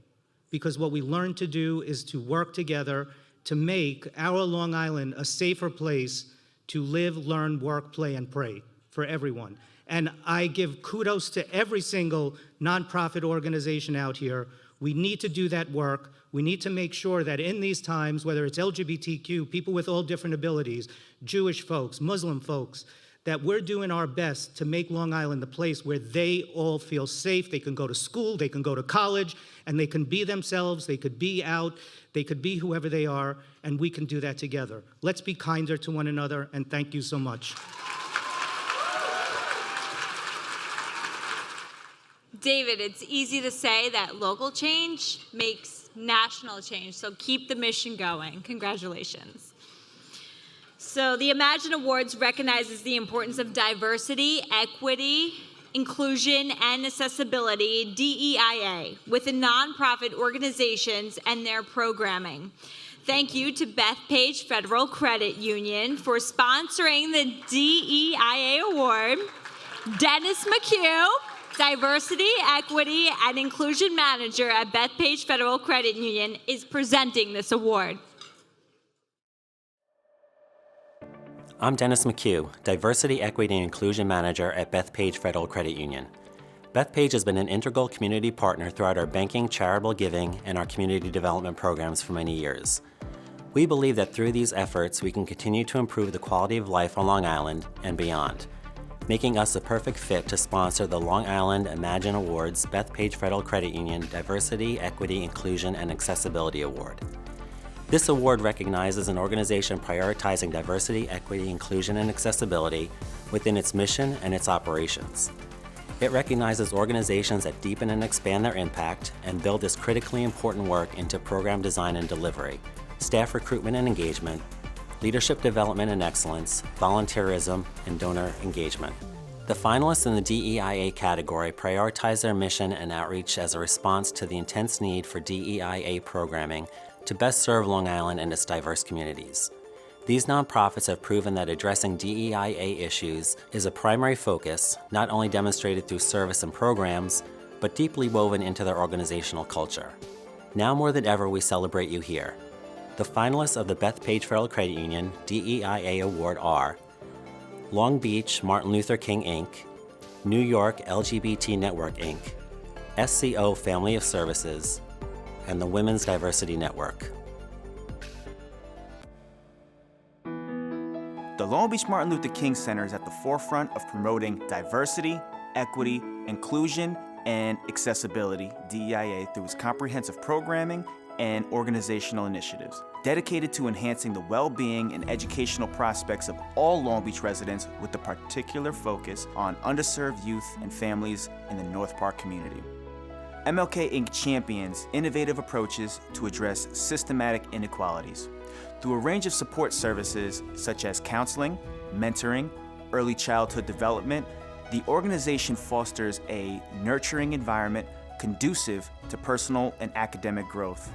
because what we learn to do is to work together to make our Long Island a safer place to live, learn, work, play, and pray for everyone. And I give kudos to every single nonprofit organization out here. We need to do that work. We need to make sure that in these times, whether it's LGBTQ, people with all different abilities, Jewish folks, Muslim folks, that we're doing our best to make Long Island the place where they all feel safe. They can go to school, they can go to college, and they can be themselves, they could be out, they could be whoever they are, and we can do that together. Let's be kinder to one another, and thank you so much. David, it's easy to say that local change makes national change, so keep the mission going. Congratulations. So the Imagine Awards recognizes the importance of diversity, equity, inclusion, and accessibility, DEIA, within nonprofit organizations and their programming. Thank you to Bethpage Federal Credit Union for sponsoring the DEIA Award. Dennis McHugh, Diversity, Equity, and Inclusion Manager at Bethpage Federal Credit Union, is presenting this award. I'm Dennis McHugh, Diversity, Equity, and Inclusion Manager at Bethpage Federal Credit Union. Bethpage has been an integral community partner throughout our banking, charitable giving, and our community development programs for many years. We believe that through these efforts, we can continue to improve the quality of life on Long Island and beyond, making us a perfect fit to sponsor the Long Island Imagine Awards Bethpage Federal Credit Union Diversity, Equity, Inclusion, and Accessibility Award. This award recognizes an organization prioritizing diversity, equity, inclusion, and accessibility within its mission and its operations. It recognizes organizations that deepen and expand their impact and build this critically important work into program design and delivery, staff recruitment and engagement, leadership development and excellence, volunteerism, and donor engagement. The finalists in the DEIA category prioritize their mission and outreach as a response to the intense need for DEIA programming to best serve Long Island and its diverse communities. These nonprofits have proven that addressing DEIA issues is a primary focus, not only demonstrated through service and programs, but but deeply woven into their organizational culture. Now more than ever, we celebrate you here. The finalists of the Bethpage Federal Credit Union DEIA Award are Long Beach Martin Luther King, Inc., New York LGBT Network, Inc., SCO Family of Services, and the Women's Diversity Network. The Long Beach Martin Luther King Center is at the forefront of promoting diversity, equity, inclusion, and accessibility, DEIA, through its comprehensive programming and organizational initiatives, dedicated to enhancing the well-being and educational prospects of all Long Beach residents with a particular focus on underserved youth and families in the North Park community. MLK Inc. champions innovative approaches to address systematic inequalities. Through a range of support services such as counseling, mentoring, early childhood development, the organization fosters a nurturing environment conducive to personal and academic growth.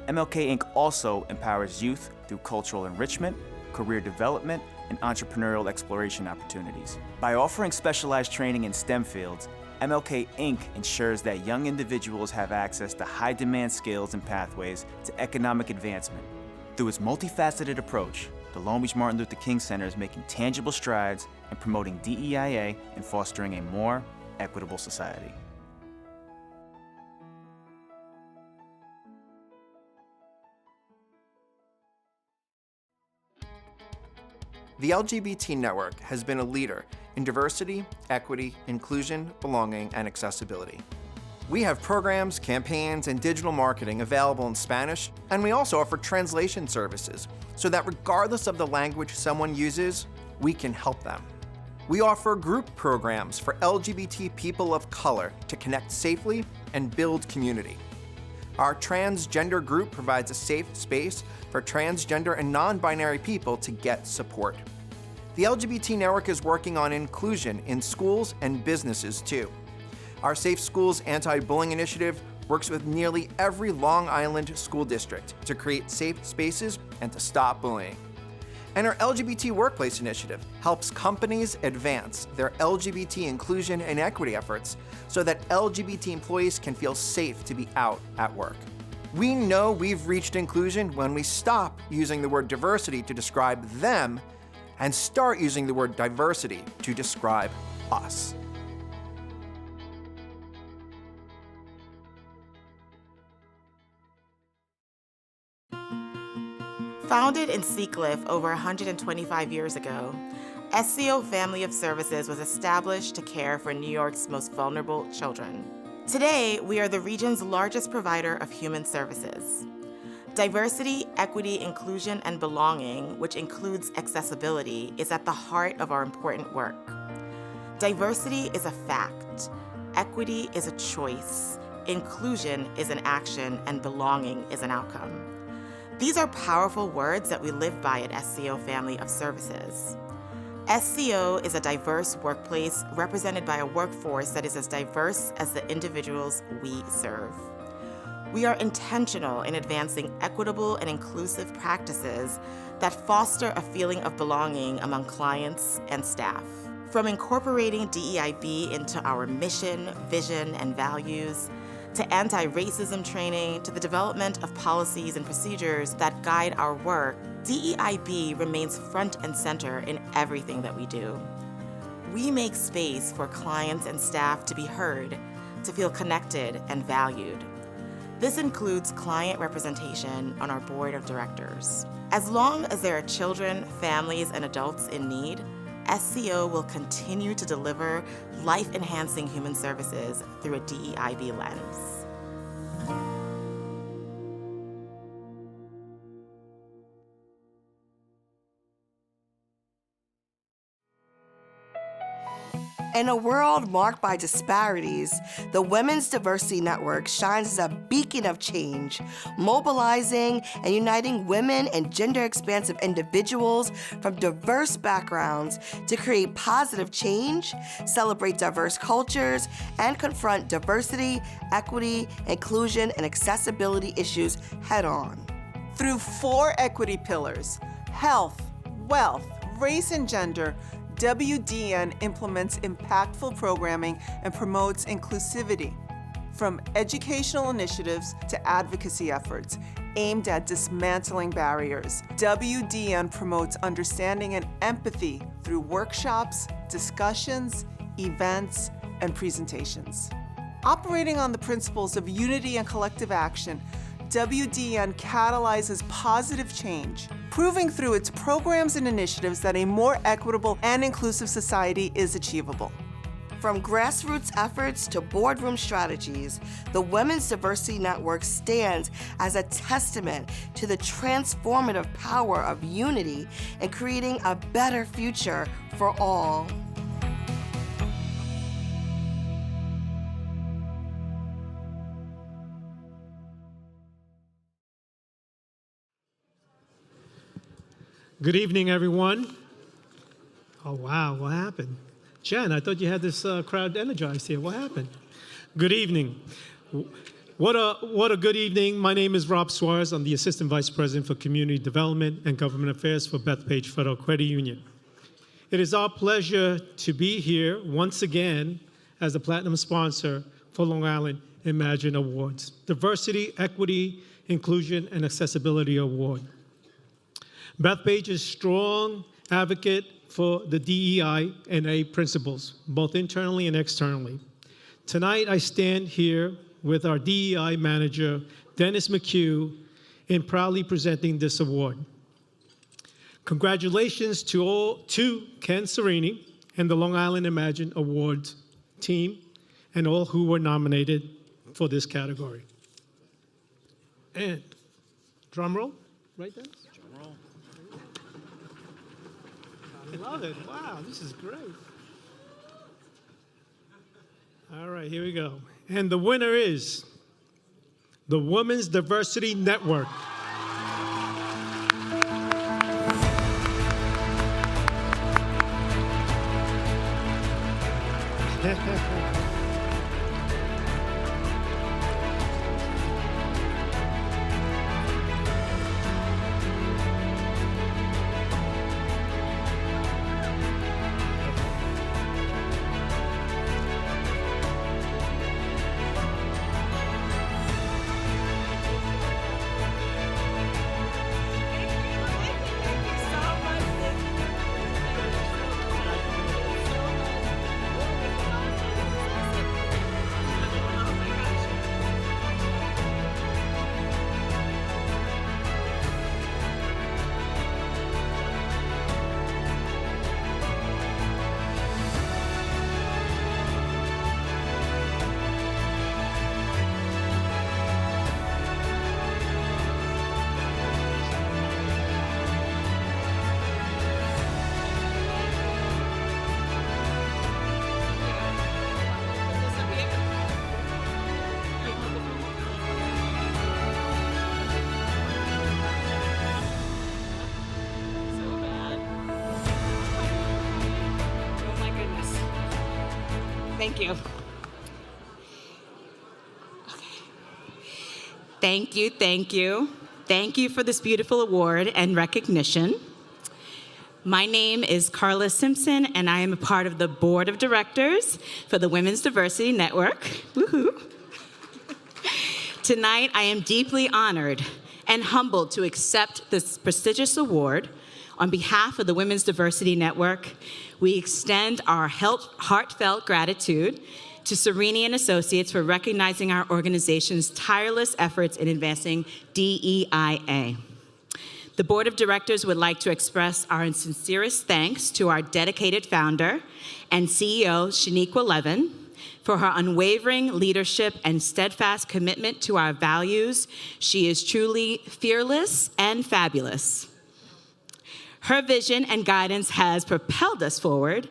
MLK Inc. also empowers youth through cultural enrichment, career development, and entrepreneurial exploration opportunities. By offering specialized training in STEM fields, MLK Inc. ensures that young individuals have access to high-demand skills and pathways to economic advancement. Through its multifaceted approach, the Long Beach Martin Luther King Center is making tangible strides in promoting DEIA and fostering a more equitable society. The LGBT Network has been a leader in diversity, equity, inclusion, belonging, and accessibility. We have programs, campaigns, and digital marketing available in Spanish, and we also offer translation services so that regardless of the language someone uses, we can help them. We offer group programs for LGBT people of color to connect safely and build community. Our transgender group provides a safe space for transgender and non-binary people to get support. The LGBT Network is working on inclusion in schools and businesses too. Our Safe Schools Anti-Bullying Initiative works with nearly every Long Island school district to create safe spaces and to stop bullying. And our LGBT Workplace Initiative helps companies advance their LGBT inclusion and equity efforts so that LGBT employees can feel safe to be out at work. We know we've reached inclusion when we stop using the word diversity to describe them and start using the word diversity to describe us. Founded in Seacliff over 125 years ago, SCO Family of Services was established to care for New York's most vulnerable children. Today, we are the region's largest provider of human services. Diversity, equity, inclusion, and belonging, which includes accessibility, is at the heart of our important work. Diversity is a fact, equity is a choice, inclusion is an action, and belonging is an outcome. These are powerful words that we live by at SCO Family of Services. SCO is a diverse workplace represented by a workforce that is as diverse as the individuals we serve. We are intentional in advancing equitable and inclusive practices that foster a feeling of belonging among clients and staff. From incorporating DEIB into our mission, vision, and values, to anti-racism training, to the development of policies and procedures that guide our work, DEIB remains front and center in everything that we do. We make space for clients and staff to be heard, to feel connected and valued. This includes client representation on our board of directors. As long as there are children, families, and adults in need, SCO will continue to deliver life-enhancing human services through a DEIB lens. In a world marked by disparities, the Women's Diversity Network shines as a beacon of change, mobilizing and uniting women and gender-expansive individuals from diverse backgrounds to create positive change, celebrate diverse cultures, and confront diversity, equity, inclusion, and accessibility issues head-on. Through 4 equity pillars: health, wealth, race, and gender, WDN implements impactful programming and promotes inclusivity. from educational initiatives to advocacy efforts aimed at dismantling barriers. WDN promotes understanding and empathy through workshops, discussions, events, and presentations. Operating on the principles of unity and collective action, WDN catalyzes positive change, proving through its programs and initiatives that a more equitable and inclusive society is achievable. From grassroots efforts to boardroom strategies, the Women's Diversity Network stands as a testament to the transformative power of unity in creating a better future for all. Good evening, everyone. Oh, wow, what happened? Jen, I thought you had this crowd energized here. What happened? Good evening. What a good evening. My name is Rob Suarez. I'm the Assistant Vice President for Community Development and Government Affairs for Bethpage Federal Credit Union. It is our pleasure to be here once again as the Platinum sponsor for Long Island Imagine Awards, Diversity, Equity, Inclusion, and Accessibility Award. Bethpage is a strong advocate for the DEI and A principles, both internally and externally. Tonight, I stand here with our DEI manager, Dennis McHugh, in proudly presenting this award. Congratulations to Ken Serini and the Long Island Imagine Awards team and all who were nominated for this category. And drum roll, right, Dennis? I love it. Wow, this is great. All right, here we go. And the winner is the Women's Diversity Network. Thank you. Okay. Thank you, thank you. Thank you for this beautiful award and recognition. My name is Carla Simpson, and I am a part of the Board of Directors for the Women's Diversity Network. Woohoo. Tonight, I am deeply honored and humbled to accept this prestigious award. On behalf of the Women's Diversity Network, we extend our heartfelt gratitude to Serini and Associates for recognizing our organization's tireless efforts in advancing DEIA. The Board of Directors would like to express our sincerest thanks to our dedicated founder and CEO, Shaniqua Levin, for her unwavering leadership and steadfast commitment to our values. She is truly fearless and fabulous. Her vision and guidance has propelled us forward,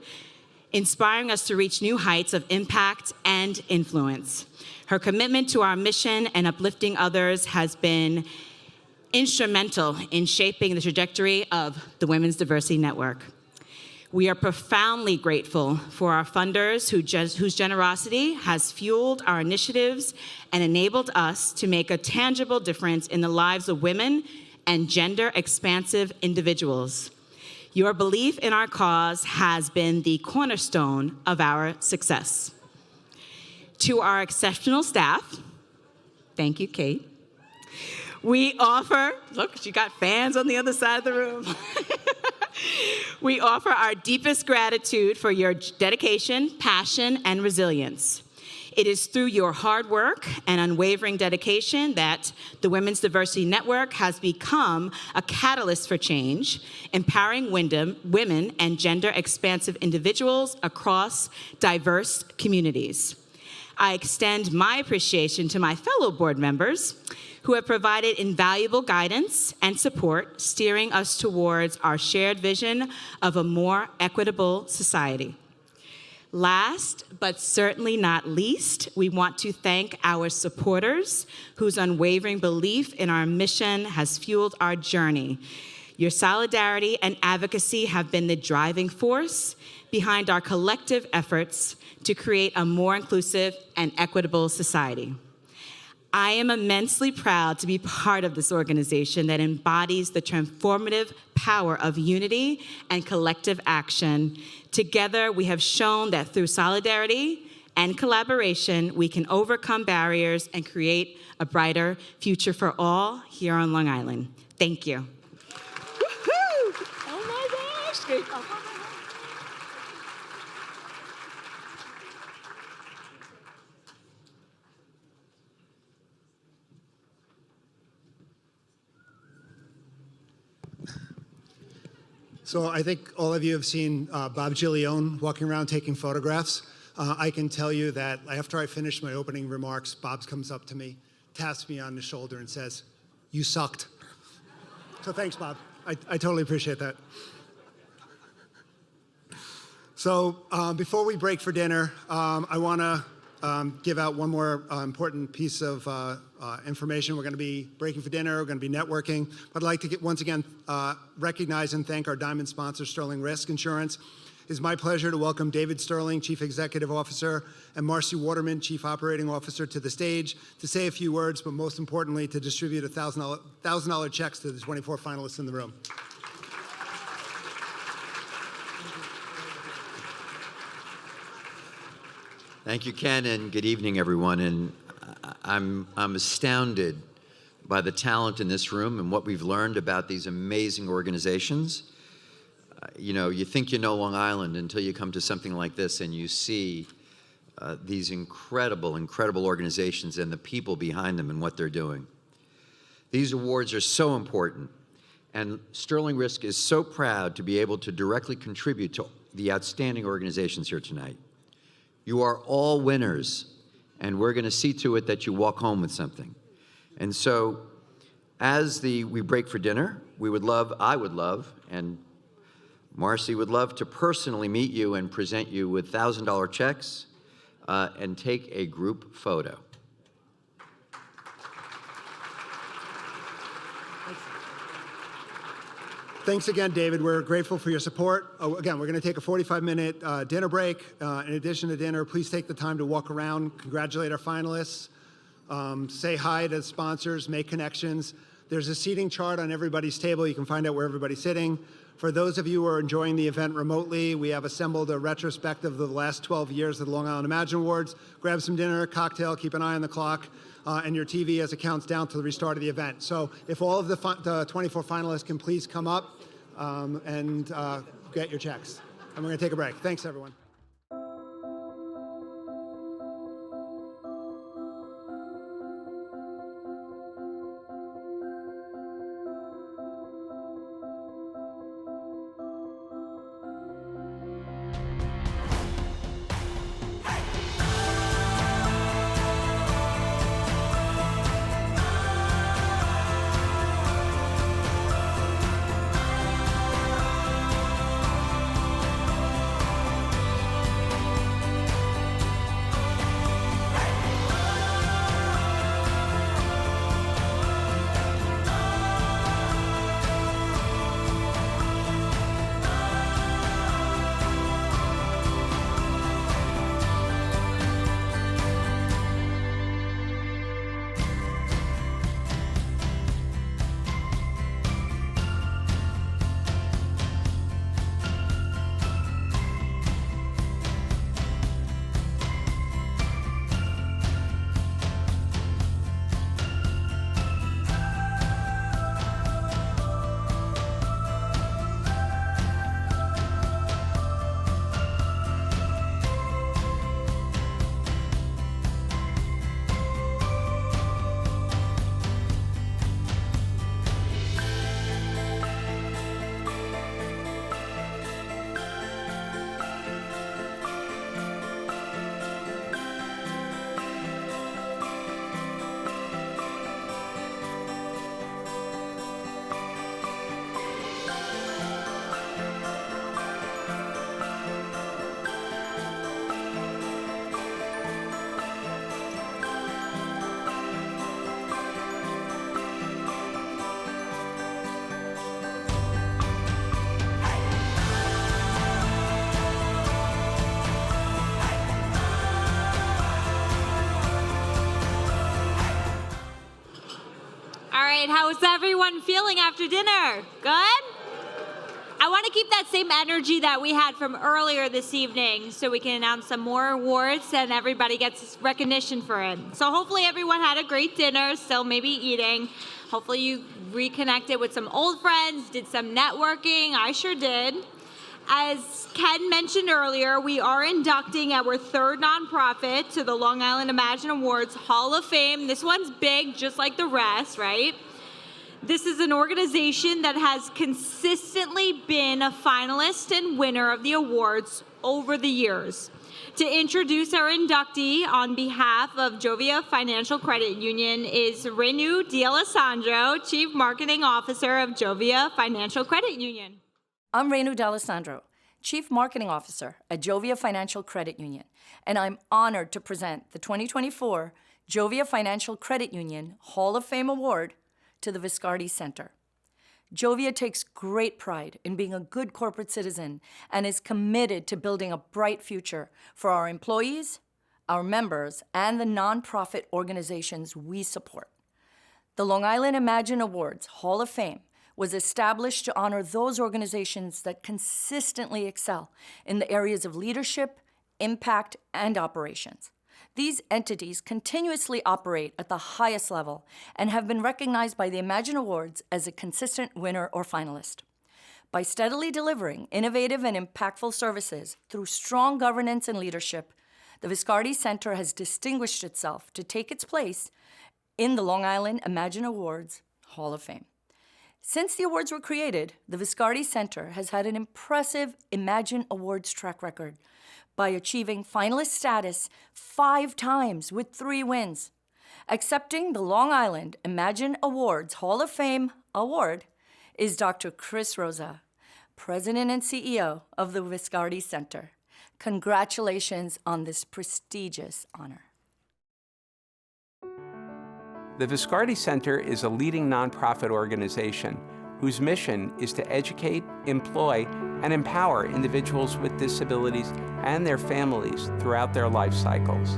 inspiring us to reach new heights of impact and influence. Her commitment to our mission and uplifting others has been instrumental in shaping the trajectory of the Women's Diversity Network. We are profoundly grateful for our funders whose generosity has fueled our initiatives and enabled us to make a tangible difference in the lives of women and gender-expansive individuals. Your belief in our cause has been the cornerstone of our success. To our exceptional staff, thank you, Kate. We offer, look, she got fans on the other side of the room. We offer our deepest gratitude for your dedication, passion, and resilience. It is through your hard work and unwavering dedication that the Women's Diversity Network has become a catalyst for change, empowering women and gender-expansive individuals across diverse communities. I extend my appreciation to my fellow board members who have provided invaluable guidance and support, steering us towards our shared vision of a more equitable society. Last, but certainly not least, we want to thank our supporters whose unwavering belief in our mission has fueled our journey. Your solidarity and advocacy have been the driving force behind our collective efforts to create a more inclusive and equitable society. I am immensely proud to be part of this organization that embodies the transformative power of unity and collective action. Together, we have shown that through solidarity and collaboration, we can overcome barriers and create a brighter future for all here on Long Island. Thank you. Woo-hoo! Oh my gosh! So I think all of you have seen Bob Giglione walking around taking photographs. I can tell you that after I finish my opening remarks, Bob comes up to me, taps me on the shoulder and says, "You sucked." So thanks, Bob. I totally appreciate that. So before we break for dinner, I want to give out one more important piece of information. We're going to be breaking for dinner. We're going to be networking. But I'd like to once again recognize and thank our diamond sponsor, Sterling Risk Insurance. It's my pleasure to welcome David Sterling, Chief Executive Officer, and Marcy Waterman, Chief Operating Officer, to the stage to say a few words, but most importantly, to distribute $1,000 checks to the 24 finalists in the room. Thank you, Ken, and good evening, everyone. And I'm astounded by the talent in this room and what we've learned about these amazing organizations. You think you know Long Island until you come to something like this and you see these incredible organizations and the people behind them and what they're doing. These awards are so important, and Sterling Risk is so proud to be able to directly contribute to the outstanding organizations here tonight. You are all winners, and we're going to see to it that you walk home with something. And so, as we break for dinner, I would love, and Marcy would love to personally meet you and present you with $1,000 checks and take a group photo. Thanks again, David. We're grateful for your support. Again, we're going to take a 45-minute dinner break. In addition to dinner, please take the time to walk around, congratulate our finalists, say hi to the sponsors, make connections. There's a seating chart on everybody's table. You can find out where everybody's sitting. For those of you who are enjoying the event remotely, we have assembled a retrospective of the last 12 years of the Long Island Imagine Awards. Grab some dinner, cocktail, keep an eye on the clock, and your TV as it counts down to the restart of the event. So if all of the 24 finalists can please come up and get your checks. And we're going to take a break. Thanks, everyone. All right, how's everyone feeling after dinner? Good? I want to keep that same energy that we had from earlier this evening so we can announce some more awards and everybody gets recognition for it. So hopefully everyone had a great dinner, still maybe eating. Hopefully you reconnected with some old friends, did some networking. I sure did. As Ken mentioned earlier, we are inducting our third nonprofit to the Long Island Imagine Awards Hall of Fame. This one's big, just like the rest, right? This is an organization that has consistently been a finalist and winner of the awards over the years. To introduce our inductee on behalf of Jovia Financial Credit Union is Renu D'Alessandro, Chief Marketing Officer of Jovia Financial Credit Union. I'm Renu D'Alessandro, Chief Marketing Officer at Jovia Financial Credit Union, and I'm honored to present the 2024 Jovia Financial Credit Union Hall of Fame Award to the Viscardi Center. Jovia takes great pride in being a good corporate citizen and is committed to building a bright future for our employees, our members, and the nonprofit organizations we support. The Long Island Imagine Awards Hall of Fame was established to honor those organizations that consistently excel in the areas of leadership, impact, and operations. These entities continuously operate at the highest level and have been recognized by the Imagine Awards as a consistent winner or finalist. By steadily delivering innovative and impactful services through strong governance and leadership, the Viscardi Center has distinguished itself to take its place in the Long Island Imagine Awards Hall of Fame. Since the awards were created, the Viscardi Center has had an impressive Imagine Awards track record by achieving finalist status 5 times with 3 wins. Accepting the Long Island Imagine Awards Hall of Fame award is Dr. Chris Rosa, President and CEO of the Viscardi Center. Congratulations on this prestigious honor. The Viscardi Center is a leading nonprofit organization whose mission is to educate, employ, and empower individuals with disabilities and their families throughout their life cycles.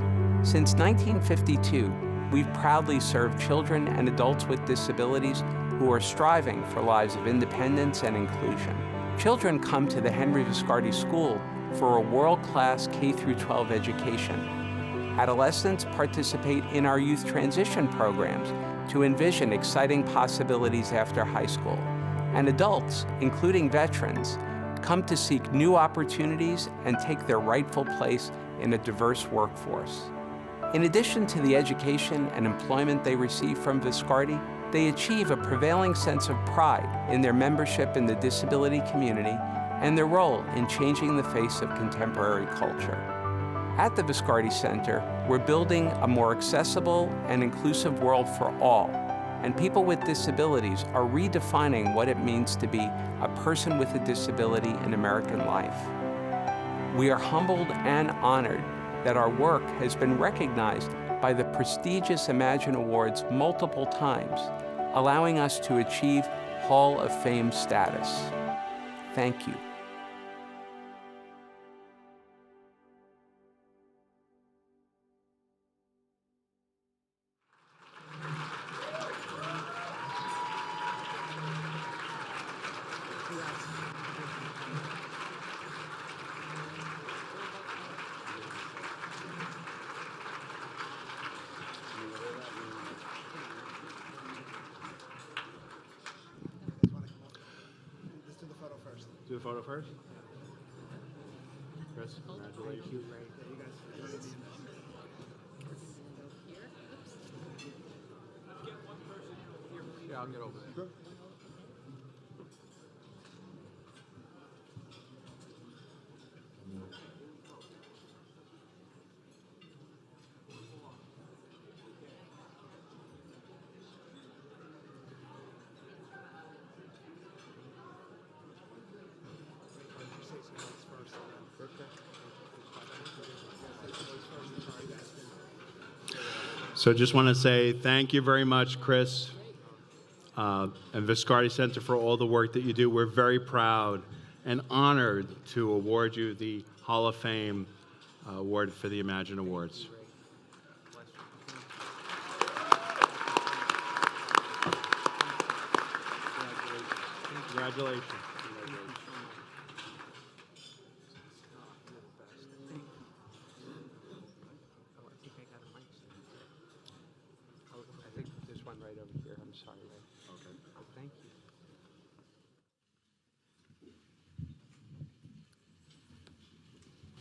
Since 1952, we've proudly served children and adults with disabilities who are striving for lives of independence and inclusion. Children come to the Henry Viscardi School for a world-class K-12 education. Adolescents participate in our youth transition programs to envision exciting possibilities after high school. And adults, including veterans, come to seek new opportunities and take their rightful place in a diverse workforce. In addition to the education and employment they receive from Viscardi, they achieve a prevailing sense of pride in their membership in the disability community and their role in changing the face of contemporary culture. At the Viscardi Center, we're building a more accessible and inclusive world for all, and people with disabilities are redefining what it means to be a person with a disability in American life. We are humbled and honored that our work has been recognized by the prestigious Imagine Awards multiple times, allowing us to achieve Hall of Fame status. Thank you. Do the photo first. Chris, congratulations. Yeah, I'll get over there. Sure. So just want to say thank you very much, Chris, and Viscardi Center for all the work that you do. We're very proud and honored to award you the Hall of Fame award for the Imagine Awards. Congratulations. I think there's one right over here. I'm sorry, Ray. Okay. Thank you.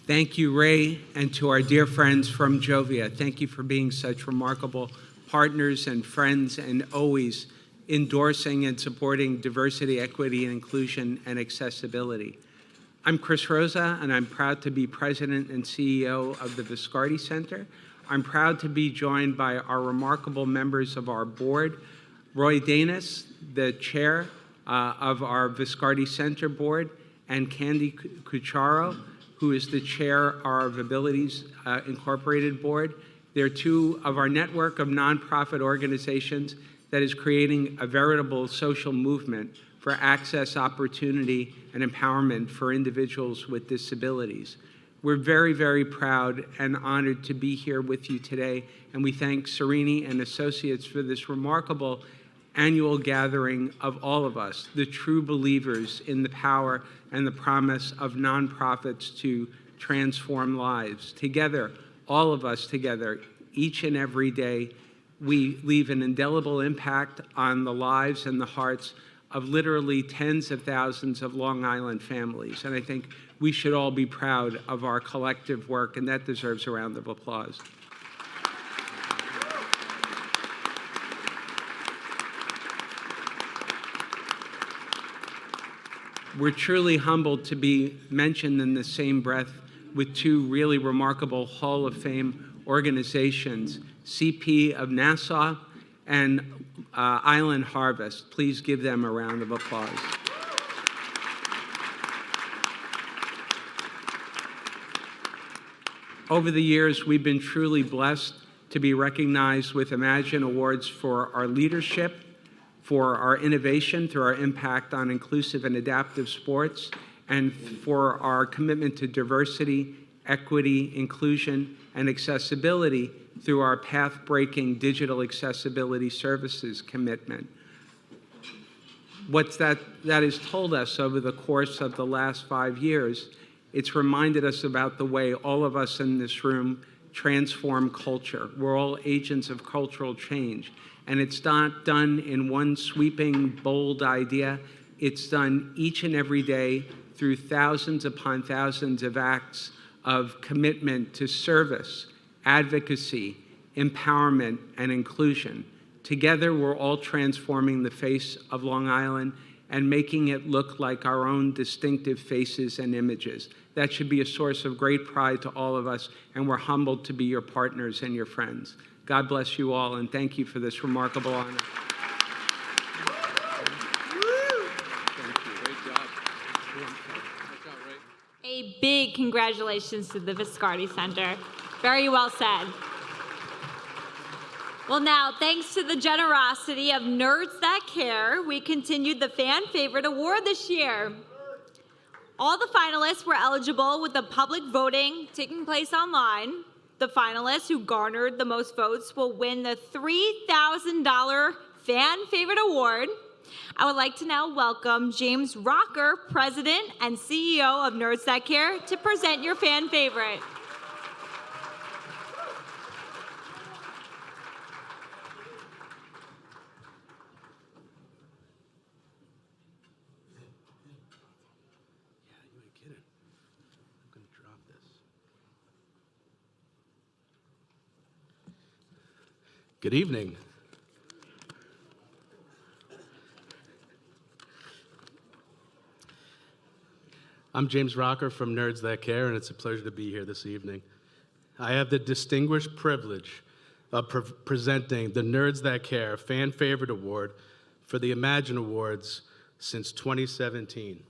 Thank you, Ray, and to our dear friends from Jovia. Thank you for being such remarkable partners and friends and always endorsing and supporting diversity, equity, and inclusion and accessibility. I'm Chris Rosa, and I'm proud to be president and CEO of the Viscardi Center. I'm proud to be joined by our remarkable members of our board, Roy Danis, the chair of our Viscardi Center board, and Candy Cucharo, who is the chair of our Abilities Incorporated board. They're two of our network of nonprofit organizations that is creating a veritable social movement for access, opportunity, and empowerment for individuals with disabilities. We're very, very proud and honored to be here with you today, and we thank Serini and Associates for this remarkable annual gathering of all of us, the true believers in the power and the promise of nonprofits to transform lives. Together, all of us together, each and every day, we leave an indelible impact on the lives and the hearts of literally tens of thousands of Long Island families. And I think we should all be proud of our collective work, and that deserves a round of applause. We're truly humbled to be mentioned in the same breath with two really remarkable Hall of Fame organizations, CP of Nassau and Island Harvest. Please give them a round of applause. Over the years, we've been truly blessed to be recognized with Imagine Awards for our leadership, for our innovation through our impact on inclusive and adaptive sports, and for our commitment to diversity, equity, inclusion, and accessibility through our path-breaking digital accessibility services commitment. What that has told us over the course of the last 5 years, it's reminded us about the way all of us in this room transform culture. We're all agents of cultural change. And it's not done in one sweeping, bold idea. It's done each and every day through thousands upon thousands of acts of commitment to service, advocacy, empowerment, and inclusion. Together, we're all transforming the face of Long Island and making it look like our own distinctive faces and images. That should be a source of great pride to all of us, and we're humbled to be your partners and your friends. God bless you all, and thank you for this remarkable honor. A big congratulations to the Viscardi Center. Very well said. Well, now, thanks to the generosity of Nerds That Care, we continued the Fan Favorite Award this year. All the finalists were eligible with the public voting taking place online. The finalists who garnered the most votes will win the $3,000 Fan Favorite Award. I would like to now welcome James Rocker, President and CEO of Nerds That Care, to present your Fan Favorite. Good evening. I'm James Rocker from Nerds That Care, and it's a pleasure to be here this evening. I have the distinguished privilege of presenting the Nerds That Care Fan Favorite Award for the Imagine Awards since 2017.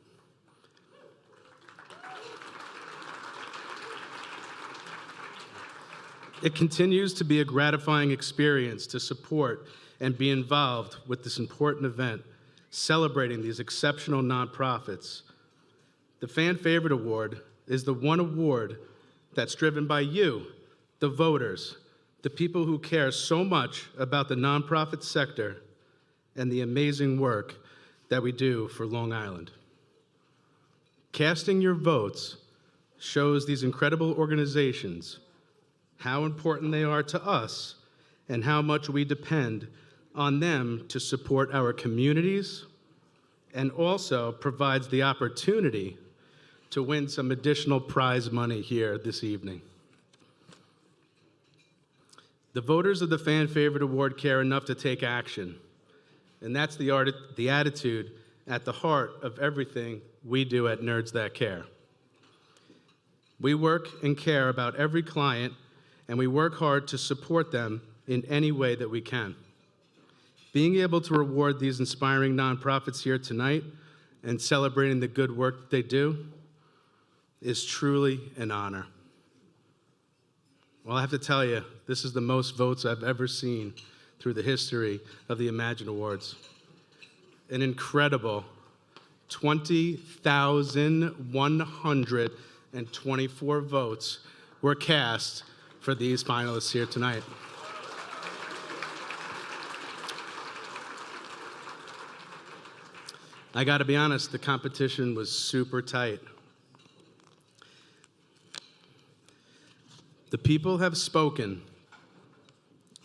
It continues to be a gratifying experience to support and be involved with this important event, celebrating these exceptional nonprofits. The Fan Favorite Award is the one award that's driven by you, the voters, the people who care so much about the nonprofit sector and the amazing work that we do for Long Island. Casting your votes shows these incredible organizations how important they are to us and how much we depend on them to support our communities, and also provides the opportunity to win some additional prize money here this evening. The voters of the Fan Favorite Award care enough to take action, and that's the attitude at the heart of everything we do at Nerds That Care. We work and care about every client, and we work hard to support them in any way that we can. Being able to reward these inspiring nonprofits here tonight and celebrating the good work that they do is truly an honor. Well, I have to tell you, this is the most votes I've ever seen through the history of the Imagine Awards. An incredible 20,124 votes were cast for these finalists here tonight. I gotta be honest, the competition was super tight. The people have spoken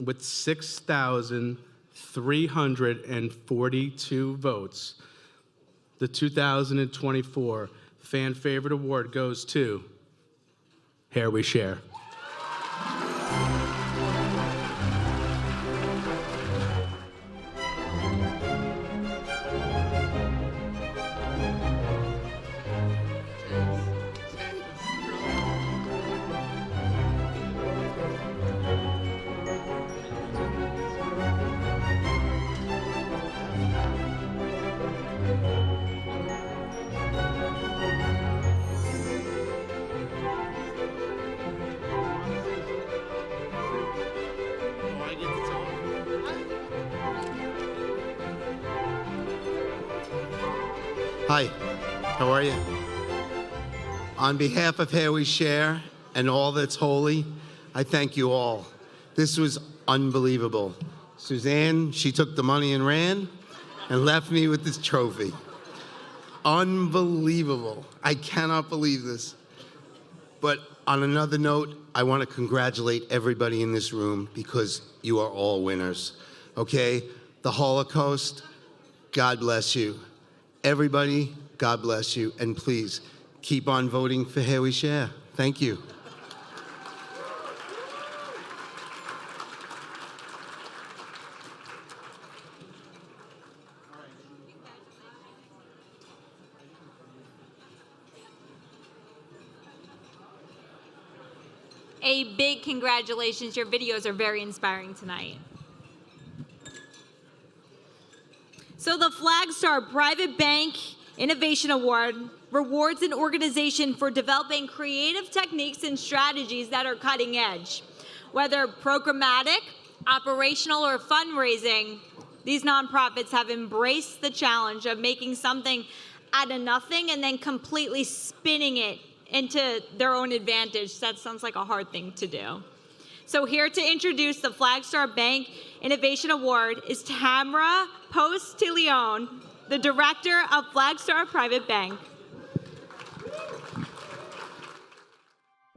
with 6,342 votes. The 2024 Fan Favorite Award goes to Here We Share. Hi, how are you? On behalf of Here We Share and all that's holy, I thank you all. This was unbelievable. Suzanne, she took the money and ran and left me with this trophy. Unbelievable. I cannot believe this. But on another note, I want to congratulate everybody in this room because you are all winners, okay? The Holocaust, God bless you. Everybody, God bless you, and please keep on voting for Here We Share. Thank you. A big congratulations. Your videos are very inspiring tonight. So the Fivestar Private Bank Innovation Award rewards an organization for developing creative techniques and strategies that are cutting edge. Whether programmatic, operational, or fundraising, these nonprofits have embraced the challenge of making something out of nothing and then completely spinning it into their own advantage. That sounds like a hard thing to do. So here to introduce the Fivestar Bank Innovation Award is Tamara Post-Leone, the director of Fivestar Private Bank.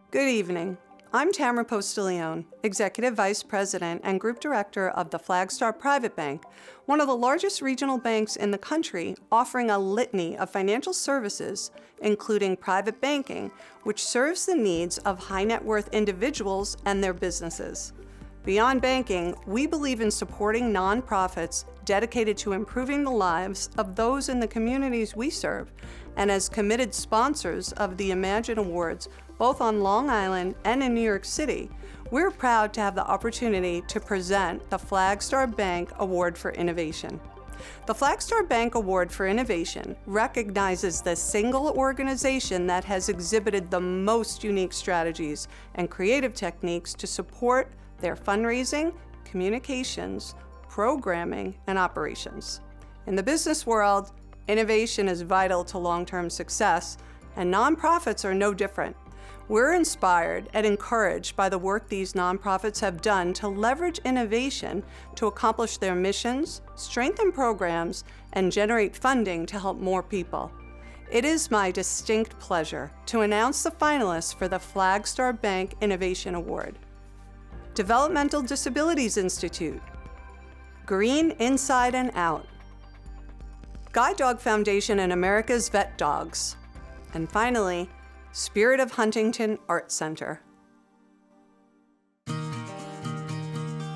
Good evening. I'm Tamara Post-Leone, Executive Vice President and Group Director of the Fivestar Private Bank, one of the largest regional banks in the country, offering a litany of financial services, including private banking, which serves the needs of high net worth individuals and their businesses. Beyond banking, we believe in supporting nonprofits dedicated to improving the lives of those in the communities we serve, and as committed sponsors of the Imagine Awards, both on Long Island and in New York City, we're proud to have the opportunity to present the Fivestar Bank Award for Innovation. The Fivestar Bank Award for Innovation recognizes the single organization that has exhibited the most unique strategies and creative techniques to support their fundraising, communications, programming, and operations. In the business world, innovation is vital to long-term success, and nonprofits are no different. We're inspired and encouraged by the work these nonprofits have done to leverage innovation to accomplish their missions, strengthen programs, and generate funding to help more people. It is my distinct pleasure to announce the finalists for the Fivestar Bank Innovation Award. Developmental Disabilities Institute, Green Inside and Out, Guide Dog Foundation and America's Vet Dogs, and finally, Spirit of Huntington Art Center.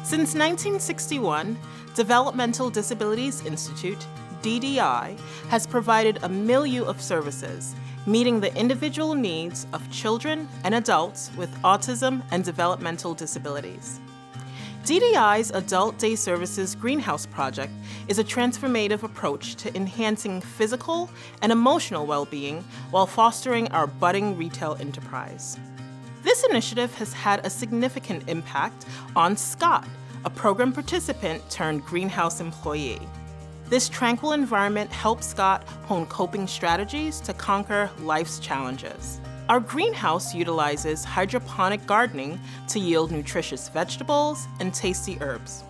Since 1961, Developmental Disabilities Institute, DDI, has provided a milieu of services, meeting the individual needs of children and adults with autism and developmental disabilities. DDI's Adult Day Services Greenhouse Project is a transformative approach to enhancing physical and emotional well-being while fostering our budding retail enterprise. This initiative has had a significant impact on Scott, a program participant turned greenhouse employee. This tranquil environment helps Scott hone coping strategies to conquer life's challenges. Our greenhouse utilizes hydroponic gardening to yield nutritious vegetables and tasty herbs.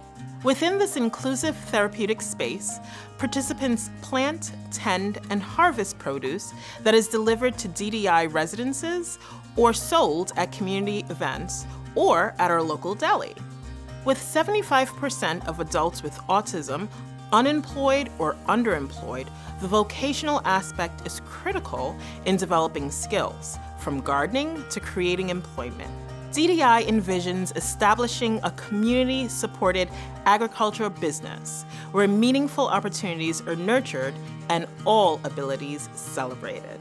Within this inclusive therapeutic space, participants plant, tend, and harvest produce that is delivered to DDI residences or sold at community events or at our local deli. With 75% of adults with autism unemployed or underemployed, the vocational aspect is critical in developing skills, from gardening to creating employment. DDI envisions establishing a community-supported agricultural business where meaningful opportunities are nurtured and all abilities celebrated.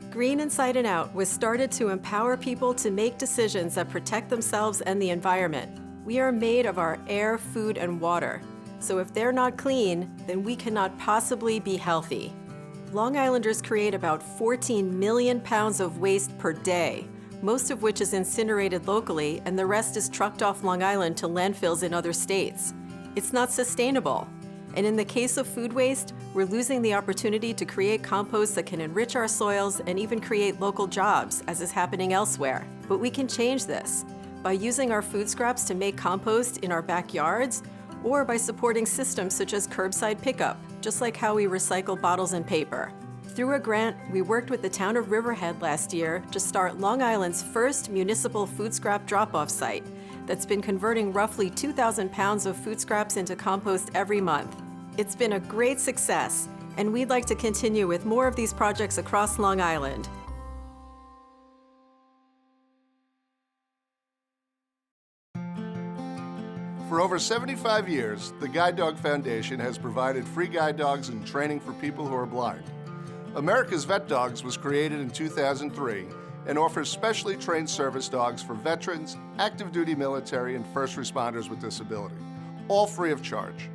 Green Inside and Out was started to empower people to make decisions that protect themselves and the environment. We are made of our air, food, and water. So if they're not clean, then we cannot possibly be healthy. Long Islanders create about 14 million pounds of waste per day, most of which is incinerated locally, and the rest is trucked off Long Island to landfills in other states. It's not sustainable. And in the case of food waste, we're losing the opportunity to create compost that can enrich our soils and even create local jobs, as is happening elsewhere. But we can change this by using our food scraps to make compost in our backyards, or by supporting systems such as curbside pickup, just like how we recycle bottles and paper. Through a grant, we worked with the town of Riverhead last year to start Long Island's first municipal food scrap drop-off site that's been converting roughly 2,000 pounds of food scraps into compost every month. It's been a great success, and we'd like to continue with more of these projects across Long Island. For over 75 years, the Guide Dog Foundation has provided free guide dogs and training for people who are blind. America's Vet Dogs was created in 2003 and offers specially trained service dogs for veterans, active duty military, and first responders with disability, all free of charge.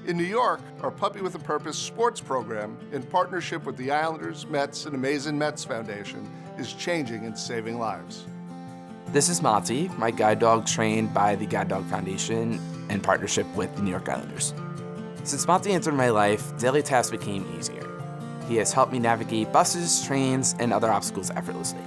In New York, our Puppy with a Purpose sports program, in partnership with the Islanders, Mets, and Amazing Mets Foundation, is changing and saving lives. This is Monty, my guide dog trained by the Guide Dog Foundation in partnership with the New York Islanders. Since Monty entered my life, daily tasks became easier. He has helped me navigate buses, trains, and other obstacles effortlessly.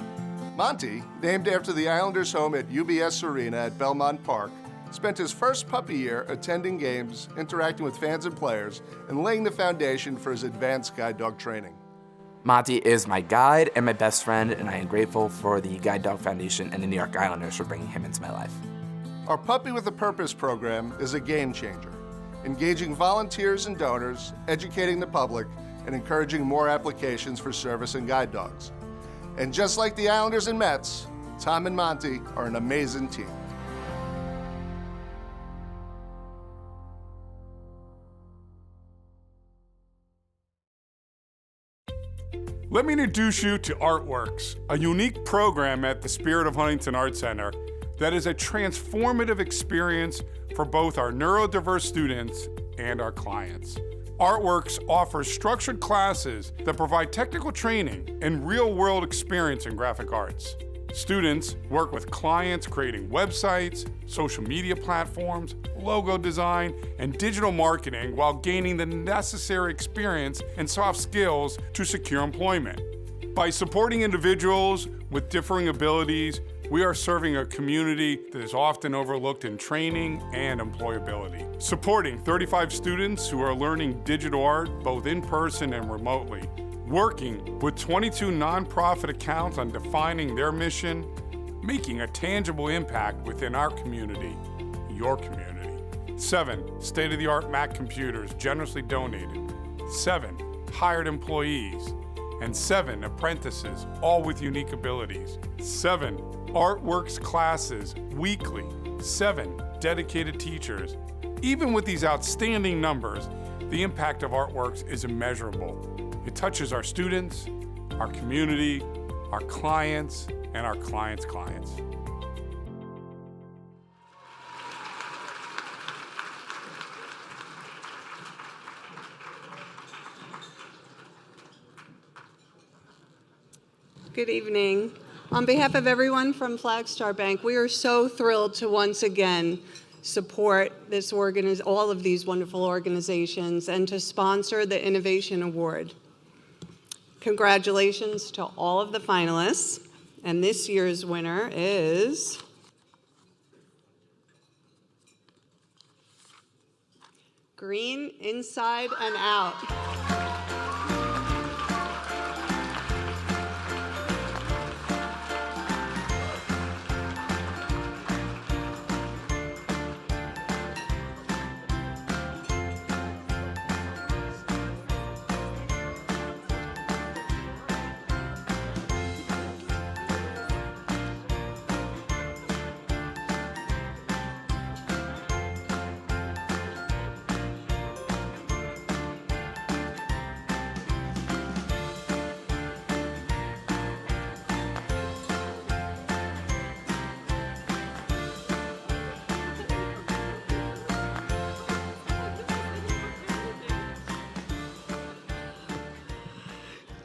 Monty, named after the Islanders' home at UBS Arena at Belmont Park, spent his first puppy year attending games, interacting with fans and players, and laying the foundation for his advanced guide dog training. Monty is my guide and my best friend, and I am grateful for the Guide Dog Foundation and the New York Islanders for bringing him into my life. Our Puppy with a Purpose program is a game changer, engaging volunteers and donors, educating the public, and encouraging more applications for service and guide dogs. And just like the Islanders and Mets, Tom and Monty are an amazing team. Let me introduce you to Artworks, a unique program at the Spirit of Huntington Art Center that is a transformative experience for both our neurodiverse students and our clients. Artworks offers structured classes that provide technical training and real-world experience in graphic arts. Students work with clients creating websites, social media platforms, logo design, and digital marketing while gaining the necessary experience and soft skills to secure employment. By supporting individuals with differing abilities, we are serving a community that is often overlooked in training and employability. Supporting 35 students who are learning digital art both in person and remotely. Working with 22 nonprofit accounts on defining their mission, making a tangible impact within our community, your community. 7 state-of-the-art Mac computers generously donated. 7 hired employees. And 7 apprentices, all with unique abilities. 7 artworks classes weekly. 7 dedicated teachers. Even with these outstanding numbers, the impact of Artworks is immeasurable. It touches our students, our community, our clients, and our clients' clients. Good evening. On behalf of everyone from Fivestar Bank, we are so thrilled to once again support all of these wonderful organizations and to sponsor the Innovation Award. Congratulations to all of the finalists. And this year's winner is Green Inside and Out.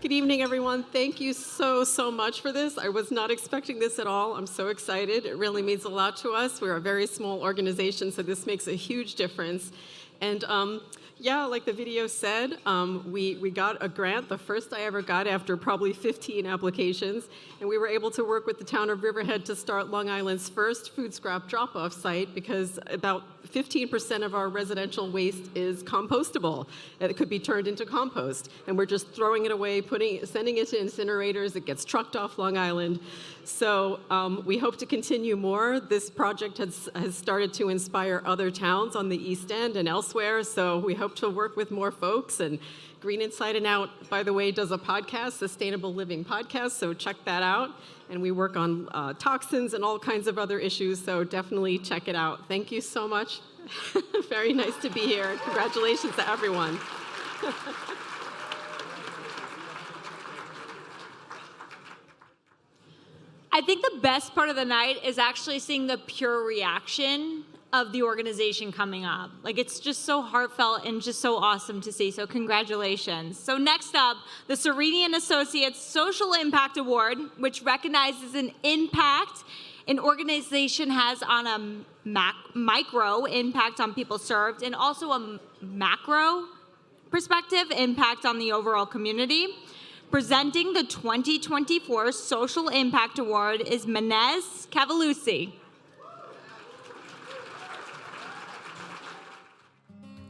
Good evening, everyone. Thank you so much for this. I was not expecting this at all. I'm so excited. It really means a lot to us. We're a very small organization, so this makes a huge difference. And yeah, like the video said, we got a grant, the first I ever got after probably 15 applications, and we were able to work with the town of Riverhead to start Long Island's first food scrap drop-off site because about 15% of our residential waste is compostable. It could be turned into compost, and we're just throwing it away, sending it to incinerators. It gets trucked off Long Island. So we hope to continue more. This project has started to inspire other towns on the East End and elsewhere, so we hope to work with more folks. And Green Inside and Out, by the way, does a podcast, Sustainable Living Podcast, so check that out. And we work on toxins and all kinds of other issues, so definitely check it out. Thank you so much. Very nice to be here. Congratulations to everyone. I think the best part of the night is actually seeing the pure reaction of the organization coming up. Like, it's just so heartfelt and just so awesome to see, so congratulations. So next up, the Cerini & Associates Social Impact Award, which recognizes an impact an organization has on a micro impact on people served and also a macro perspective impact on the overall community. Presenting the 2024 Social Impact Award is Manez Cavalucci.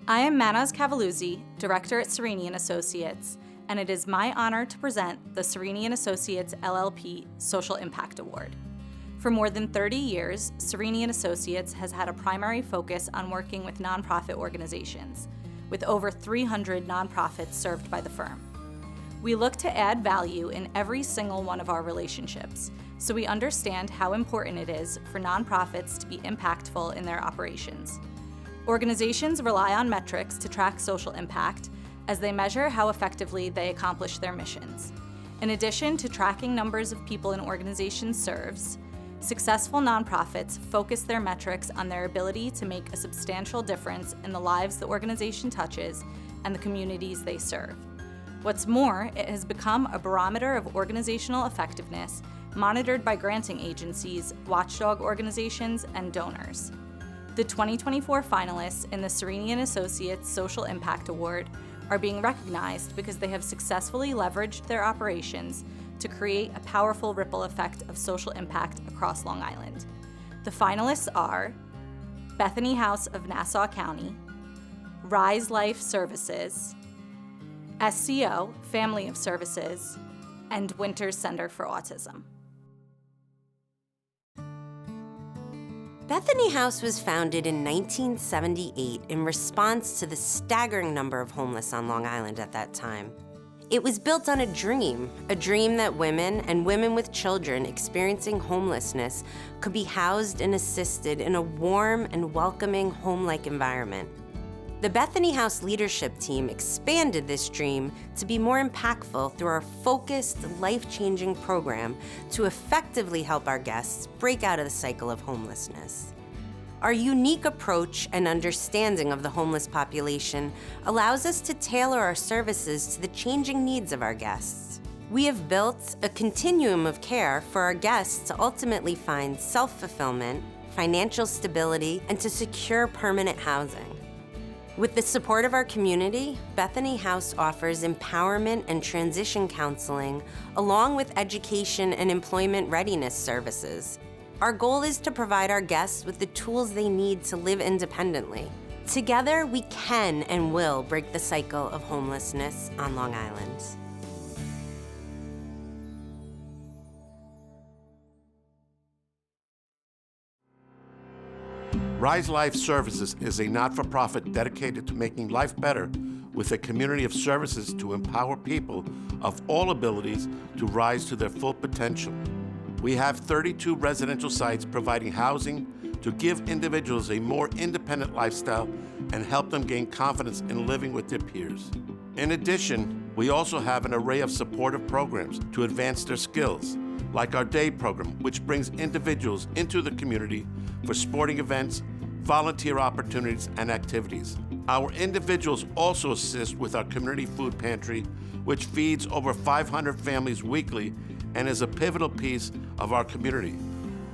I am Manez Cavalucci, Director at Cerini & Associates, and it is my honor to present the Cerini & Associates LLP Social Impact Award. For more than 30 years, Cerini & Associates has had a primary focus on working with nonprofit organizations, with over 300 nonprofits served by the firm. We look to add value in every single one of our relationships, so we understand how important it is for nonprofits to be impactful in their operations. Organizations rely on metrics to track social impact as they measure how effectively they accomplish their missions. In addition to tracking numbers of people an organization serves, successful nonprofits focus their metrics on their ability to make a substantial difference in the lives the organization touches and the communities they serve. What's more, it has become a barometer of organizational effectiveness monitored by granting agencies, watchdog organizations, and donors. The 2024 finalists in the Cerrini & Associates Social Impact Award are being recognized because they have successfully leveraged their operations to create a powerful ripple effect of social impact across Long Island. The finalists are Bethany House of Nassau County, Rise Life Services, SCO, Family of Services, and Winters Center for Autism. Bethany House was founded in 1978 in response to the staggering number of homeless on Long Island at that time. It was built on a dream that women and women with children experiencing homelessness could be housed and assisted in a warm and welcoming home-like environment. The Bethany House leadership team expanded this dream to be more impactful through our focused, life-changing program to effectively help our guests break out of the cycle of homelessness. Our unique approach and understanding of the homeless population allows us to tailor our services to the changing needs of our guests. We have built a continuum of care for our guests to ultimately find self-fulfillment, financial stability, and to secure permanent housing. With the support of our community, Bethany House offers empowerment and transition counseling, along with education and employment readiness services. Our goal is to provide our guests with the tools they need to live independently. Together, we can and will break the cycle of homelessness on Long Island. Rise Life Services is a not-for-profit dedicated to making life better with a community of services to empower people of all abilities to rise to their full potential. We have 32 residential sites providing housing to give individuals a more independent lifestyle and help them gain confidence in living with their peers. In addition, we also have an array of supportive programs to advance their skills, like our day program, which brings individuals into the community for sporting events, volunteer opportunities, and activities. Our individuals also assist with our community food pantry, which feeds over 500 families weekly and is a pivotal piece of our community.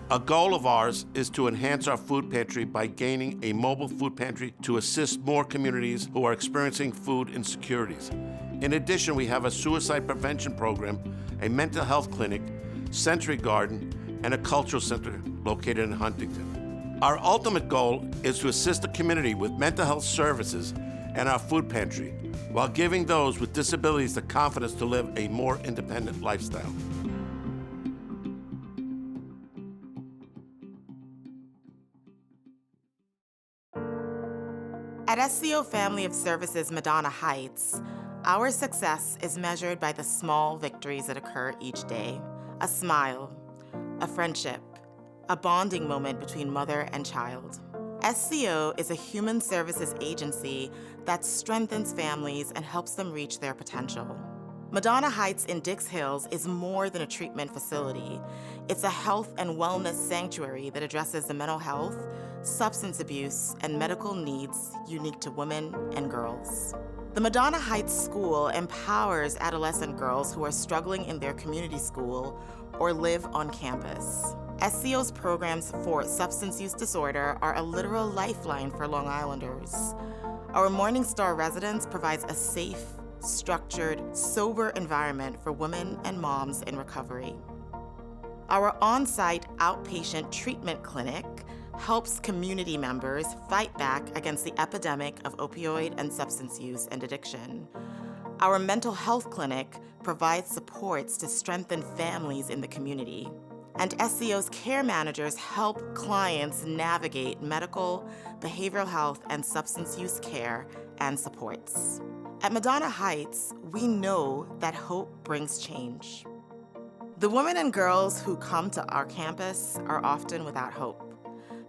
A goal of ours is to enhance our food pantry by gaining a mobile food pantry to assist more communities who are experiencing food insecurities. In addition, we have a suicide prevention program, a mental health clinic, Century Garden, and a cultural center located in Huntington. Our ultimate goal is to assist the community with mental health services and our food pantry, while giving those with disabilities the confidence to live a more independent lifestyle. At SCO Family of Services Madonna Heights, our success is measured by the small victories that occur each day. A smile, a friendship, a bonding moment between mother and child. SCO is a human services agency that strengthens families and helps them reach their potential. Madonna Heights in Dix Hills is more than a treatment facility. It's a health and wellness sanctuary that addresses the mental health, substance abuse, and medical needs unique to women and girls. The Madonna Heights School empowers adolescent girls who are struggling in their community school or live on campus. SCO's programs for substance use disorder are a literal lifeline for Long Islanders. Our Morning Star residence provides a safe, structured, sober environment for women and moms in recovery. Our on-site outpatient treatment clinic helps community members fight back against the epidemic of opioid and substance use and addiction. Our mental health clinic provides supports to strengthen families in the community. And SCO's care managers help clients navigate medical, behavioral health, and substance use care and supports. At Madonna Heights, we know that hope brings change. The women and girls who come to our campus are often without hope.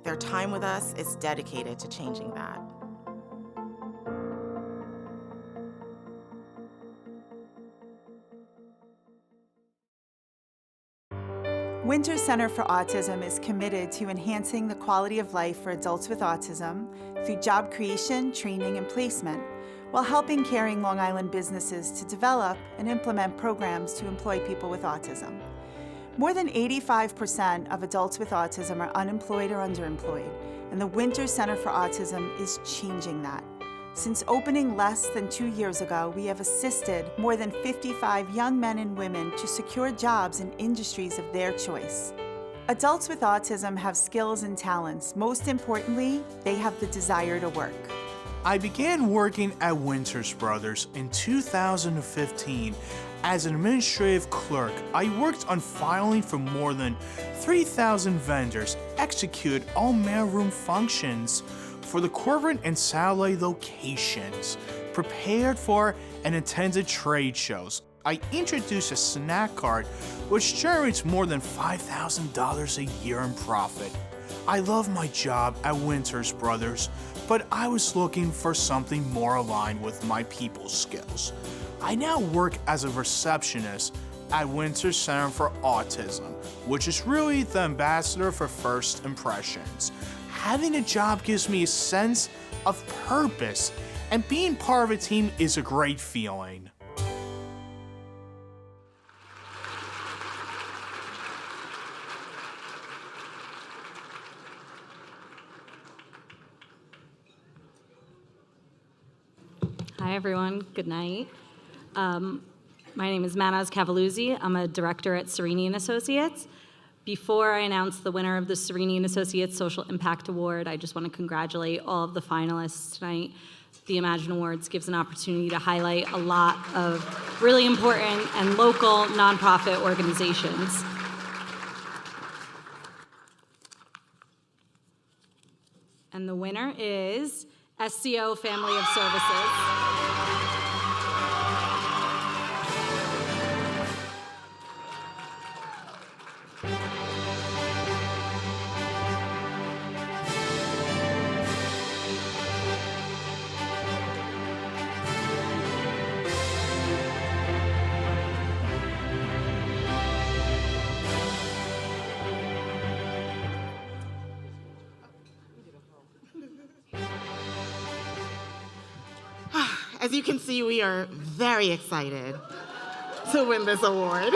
Their time with us is dedicated to changing that. Winters Center for Autism is committed to enhancing the quality of life for adults with autism through job creation, training, and placement, while helping caring Long Island businesses to develop and implement programs to employ people with autism. More than 85% of adults with autism are unemployed or underemployed, and the Winter Center for Autism is changing that. Since opening less than 2 years ago, we have assisted more than 55 young men and women to secure jobs in industries of their choice. Adults with autism have skills and talents. Most importantly, they have the desire to work. I began working at Winters Brothers in 2015 as an administrative clerk. I worked on filing for more than 3,000 vendors, executed all mailroom functions for the corporate and satellite locations, prepared for and attended trade shows. I introduced a snack card which generates more than $5,000 a year in profit. I love my job at Winters Brothers, but I was looking for something more aligned with my people skills. I now work as a receptionist at Winter Center for Autism, which is really the ambassador for first impressions. Having a job gives me a sense of purpose, and being part of a team is a great feeling. Hi, everyone. Good night. My name is Manaz Cavaluzzi. I'm a director at Certilman Associates. Before I announce the winner of the Certilman Associates Social Impact Award, I just want to congratulate all of the finalists tonight. The Imagine Awards gives an opportunity to highlight a lot of really important and local nonprofit organizations. And the winner is SCO Family of Services. As you can see, we are very excited to win this award.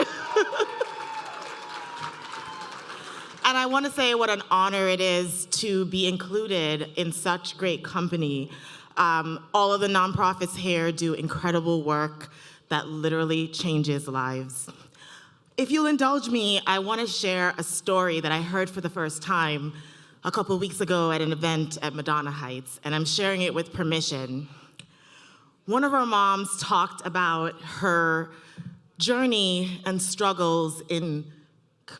And I want to say what an honor it is to be included in such great company. All of the nonprofits here do incredible work that literally changes lives. If you'll indulge me, I want to share a story that I heard for the first time a couple weeks ago at an event at Madonna Heights, and I'm sharing it with permission. One of our moms talked about her journey and struggles in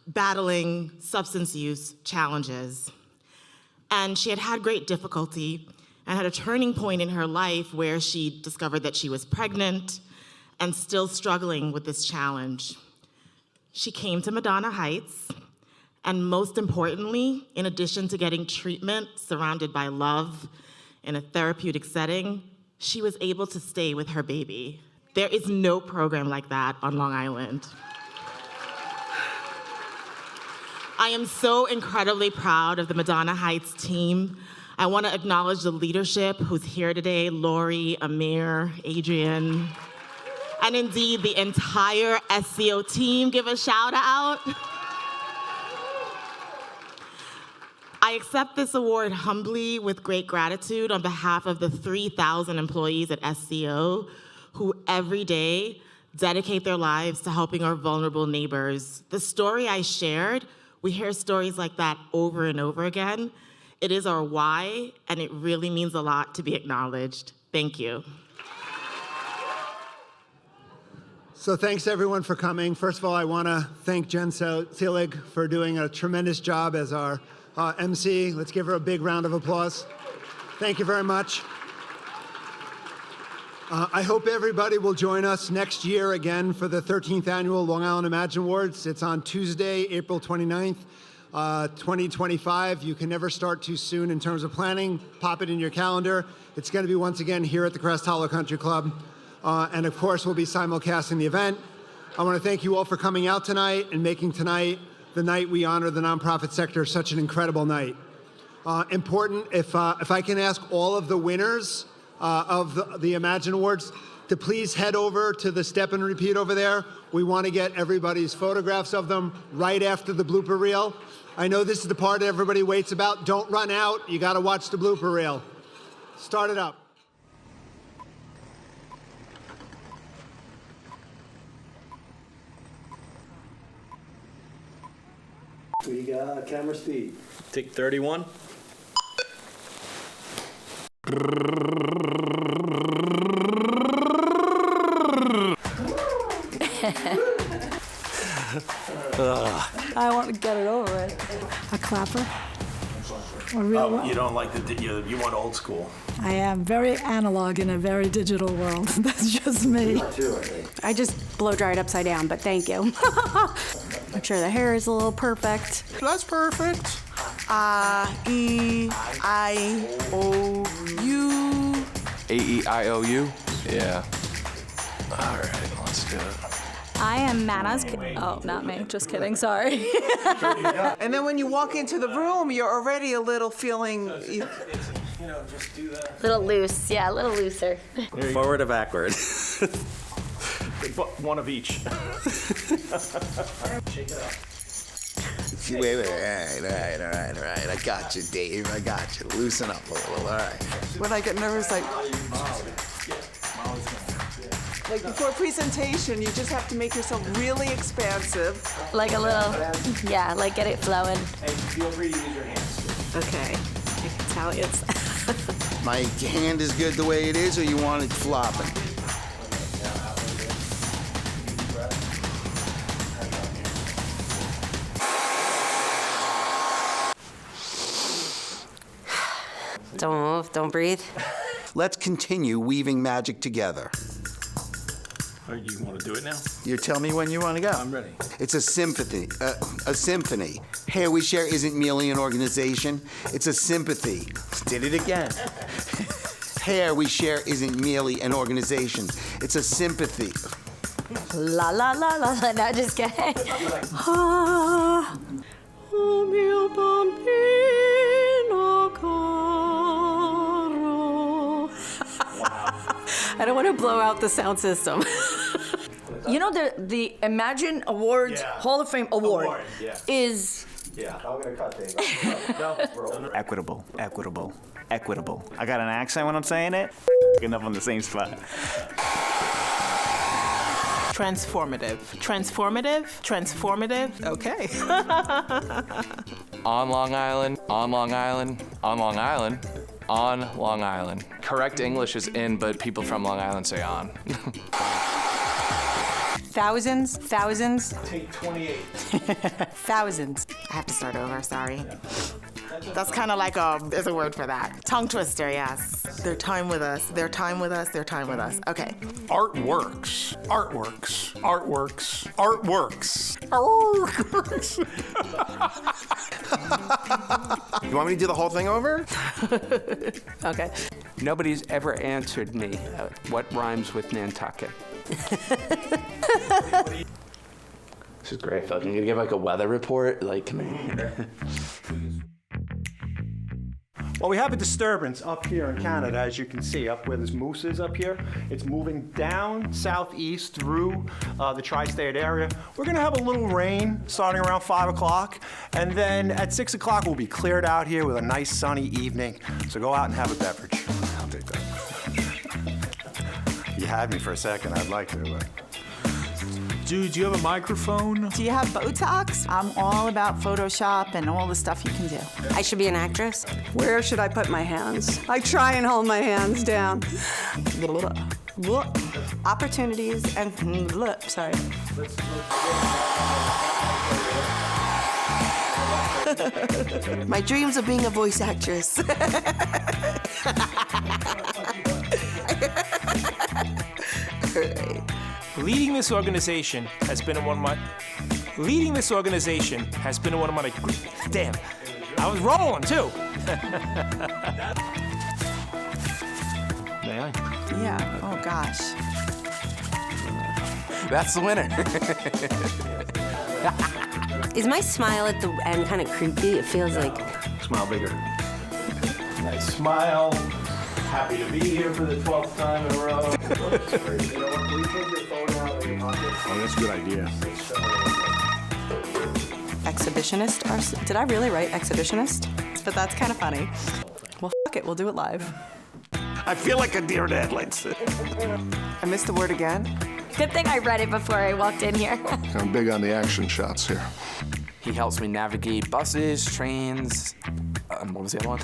battling substance use challenges. And she had had great difficulty and had a turning point in her life where she discovered that she was pregnant and still struggling with this challenge. She came to Madonna Heights, and most importantly, in addition to getting treatment surrounded by love in a therapeutic setting, she was able to stay with her baby. There is no program like that on Long Island. I am so incredibly proud of the Madonna Heights team. I want to acknowledge the leadership who's here today, Lori, Amir, Adrian, and indeed the entire SCO team. Give a shout out. I accept this award humbly with great gratitude on behalf of the 3,000 employees at SCO who every day dedicate their lives to helping our vulnerable neighbors. The story I shared, we hear stories like that over and over again. It is our why, and it really means a lot to be acknowledged. Thank you. So thanks everyone for coming. First of all, I want to thank Jen Seelig for doing a tremendous job as our MC. Let's give her a big round of applause. Thank you very much. I hope everybody will join us next year again for the 13th annual Long Island Imagine Awards. It's on Tuesday, April 29th, 2025. You can never start too soon in terms of planning. Pop it in your calendar. It's going to be once again here at the Crest Hollow Country Club. And of course, we'll be simulcasting the event. I want to thank you all for coming out tonight and making tonight the night we honor the nonprofit sector, such an incredible night. Important, if I can ask all of the winners of the Imagine Awards to please head over to the step and repeat over there. We want to get everybody's photographs of them right after the blooper reel. I know this is the part everybody waits about. Don't run out. You got to watch the blooper reel. Start it up. We got camera speed. Take 31. I want to get it over with. A clapper? Or real one? You don't like you want old school. I am very analog in a very digital world. That's just me. I just blow dry it upside down, but thank you. Make sure the hair is a little perfect. That's perfect. A-E-I-O-U. A-E-I-O-U? Yeah. All right, let's do it. I am Mana's. Oh, not me. Just kidding. Sorry. And then when you walk into the room, you're already a little feeling. Just do that. Little loose. Yeah, a little looser. Forward or backward? One of each. Shake it up. Wait. All right. I got you, Dave. I got you. Loosen up a little. All right. When I get nervous, like before presentation, you just have to make yourself really expansive. Like a little, yeah, like get it flowing. Hey, feel free to use your hands. Okay. Italians. My hand is good the way it is, or you want it flopping? Don't move, don't breathe. Let's continue weaving magic together. You want to do it now? You tell me when you want to go. I'm ready. It's a symphony. A symphony. Hair We Share isn't merely an organization. It's a sympathy. Did it again. Hair We Share isn't merely an organization. It's a sympathy. La la la la la. No, just kidding. Ah, oh mio bambino caro. I don't want to blow out the sound system. You know, the Imagine Awards Hall of Fame award is... Yeah, I'm going to cut things. No, we're over. Equitable. I got an accent when I'm saying it. Enough on the same spot. Transformative. Okay. On Long Island, on Long Island, on Long Island, on Long Island. Correct English is in, but people from Long Island say on. Thousands. Take 28. Thousands. I have to start over, sorry. That's kind of like there's a word for that. Tongue twister, yes. Their time with us. Okay. Artworks. You want me to do the whole thing over? Okay. Nobody's ever answered me what rhymes with Nantucket. This is great. Can you give like a weather report? Like, come here. Well, we have a disturbance up here in Canada, as you can see, up where this moose is up here. It's moving down southeast through the tri-state area. We're gonna have a little rain starting around 5 o'clock, and then at 6 o'clock we'll be cleared out here with a nice sunny evening. So go out and have a beverage. I'll take that. You had me for a second, I'd like to, but... Dude, do you have a microphone? Do you have Botox? I'm all about Photoshop and all the stuff you can do. I should be an actress? Where should I put my hands? I try and hold my hands down. Opportunities and sorry. My dreams of being a voice actress. Leading this organization has been one of my. Damn, I was rolling too. May I? Yeah, oh gosh. That's the winner. Is my smile at the end kind of creepy? It feels like... Smile bigger. Nice smile. Happy to be here for the 12th time in a row. Oh, that's a good idea. Exhibitionist? Did I really write exhibitionist? But that's kind of funny. Well, fuck it, we'll do it live. I feel like a deer in the headlights. I missed the word again. Good thing I read it before I walked in here. I'm big on the action shots here. He helps me navigate buses, trains, what was the other one?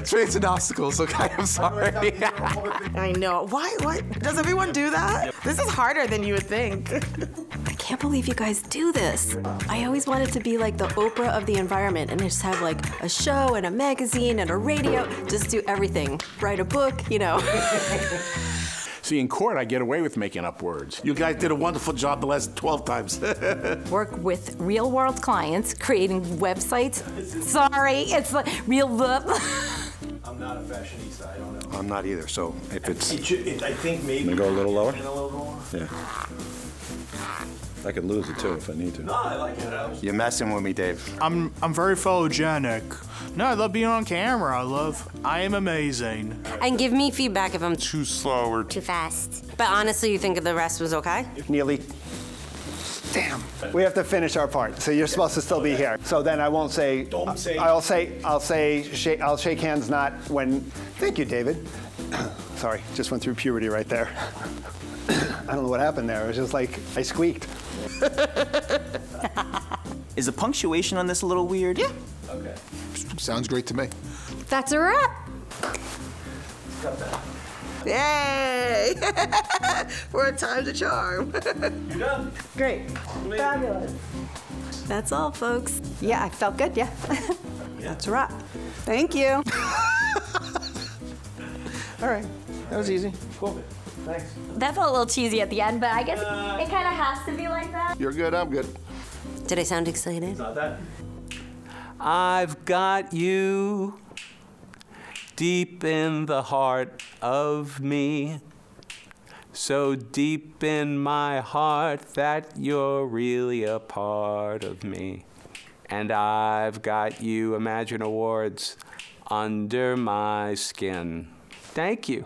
Trains and obstacles, okay, I'm sorry. I know. Why? Does everyone do that? This is harder than you would think. I can't believe you guys do this. I always wanted to be like the Oprah of the environment and just have like a show and a magazine and a radio, just do everything. Write a book, you know. See, in court, I get away with making up words. You guys did a wonderful job the last 12 times. Work with real-world clients, creating websites. Sorry, it's like real. I'm not a fashionista, I don't know. I'm not either, so if it's... I think maybe... Can I go a little lower? A little more? Yeah. I could lose it too if I need to. No, I like it. You're messing with me, Dave. I'm very photogenic. No, I love being on camera. I am amazing. And give me feedback if I'm Too slow or too fast. But honestly, you think the rest was okay? Neely. Damn. We have to finish our part, so you're supposed to still be here. So then I won't say. Don't say. I'll shake hands not when. Thank you, David. Sorry, just went through puberty right there. I don't know what happened there. It was just like I squeaked. Is the punctuation on this a little weird? Yeah. Okay. Sounds great to me. That's a wrap. Got that. Yay! We're a time to charm. You done? Great. Fabulous. That's all, folks. Yeah, I felt good, yeah. That's a wrap. Thank you. All right. That was easy. Cool. Thanks. That felt a little cheesy at the end, but I guess it kind of has to be like that. You're good, I'm good. Did I sound excited? Not that. I've got you deep in the heart of me, so deep in my heart that you're really a part of me. And I've got you Imagine Awards under my skin. Thank you.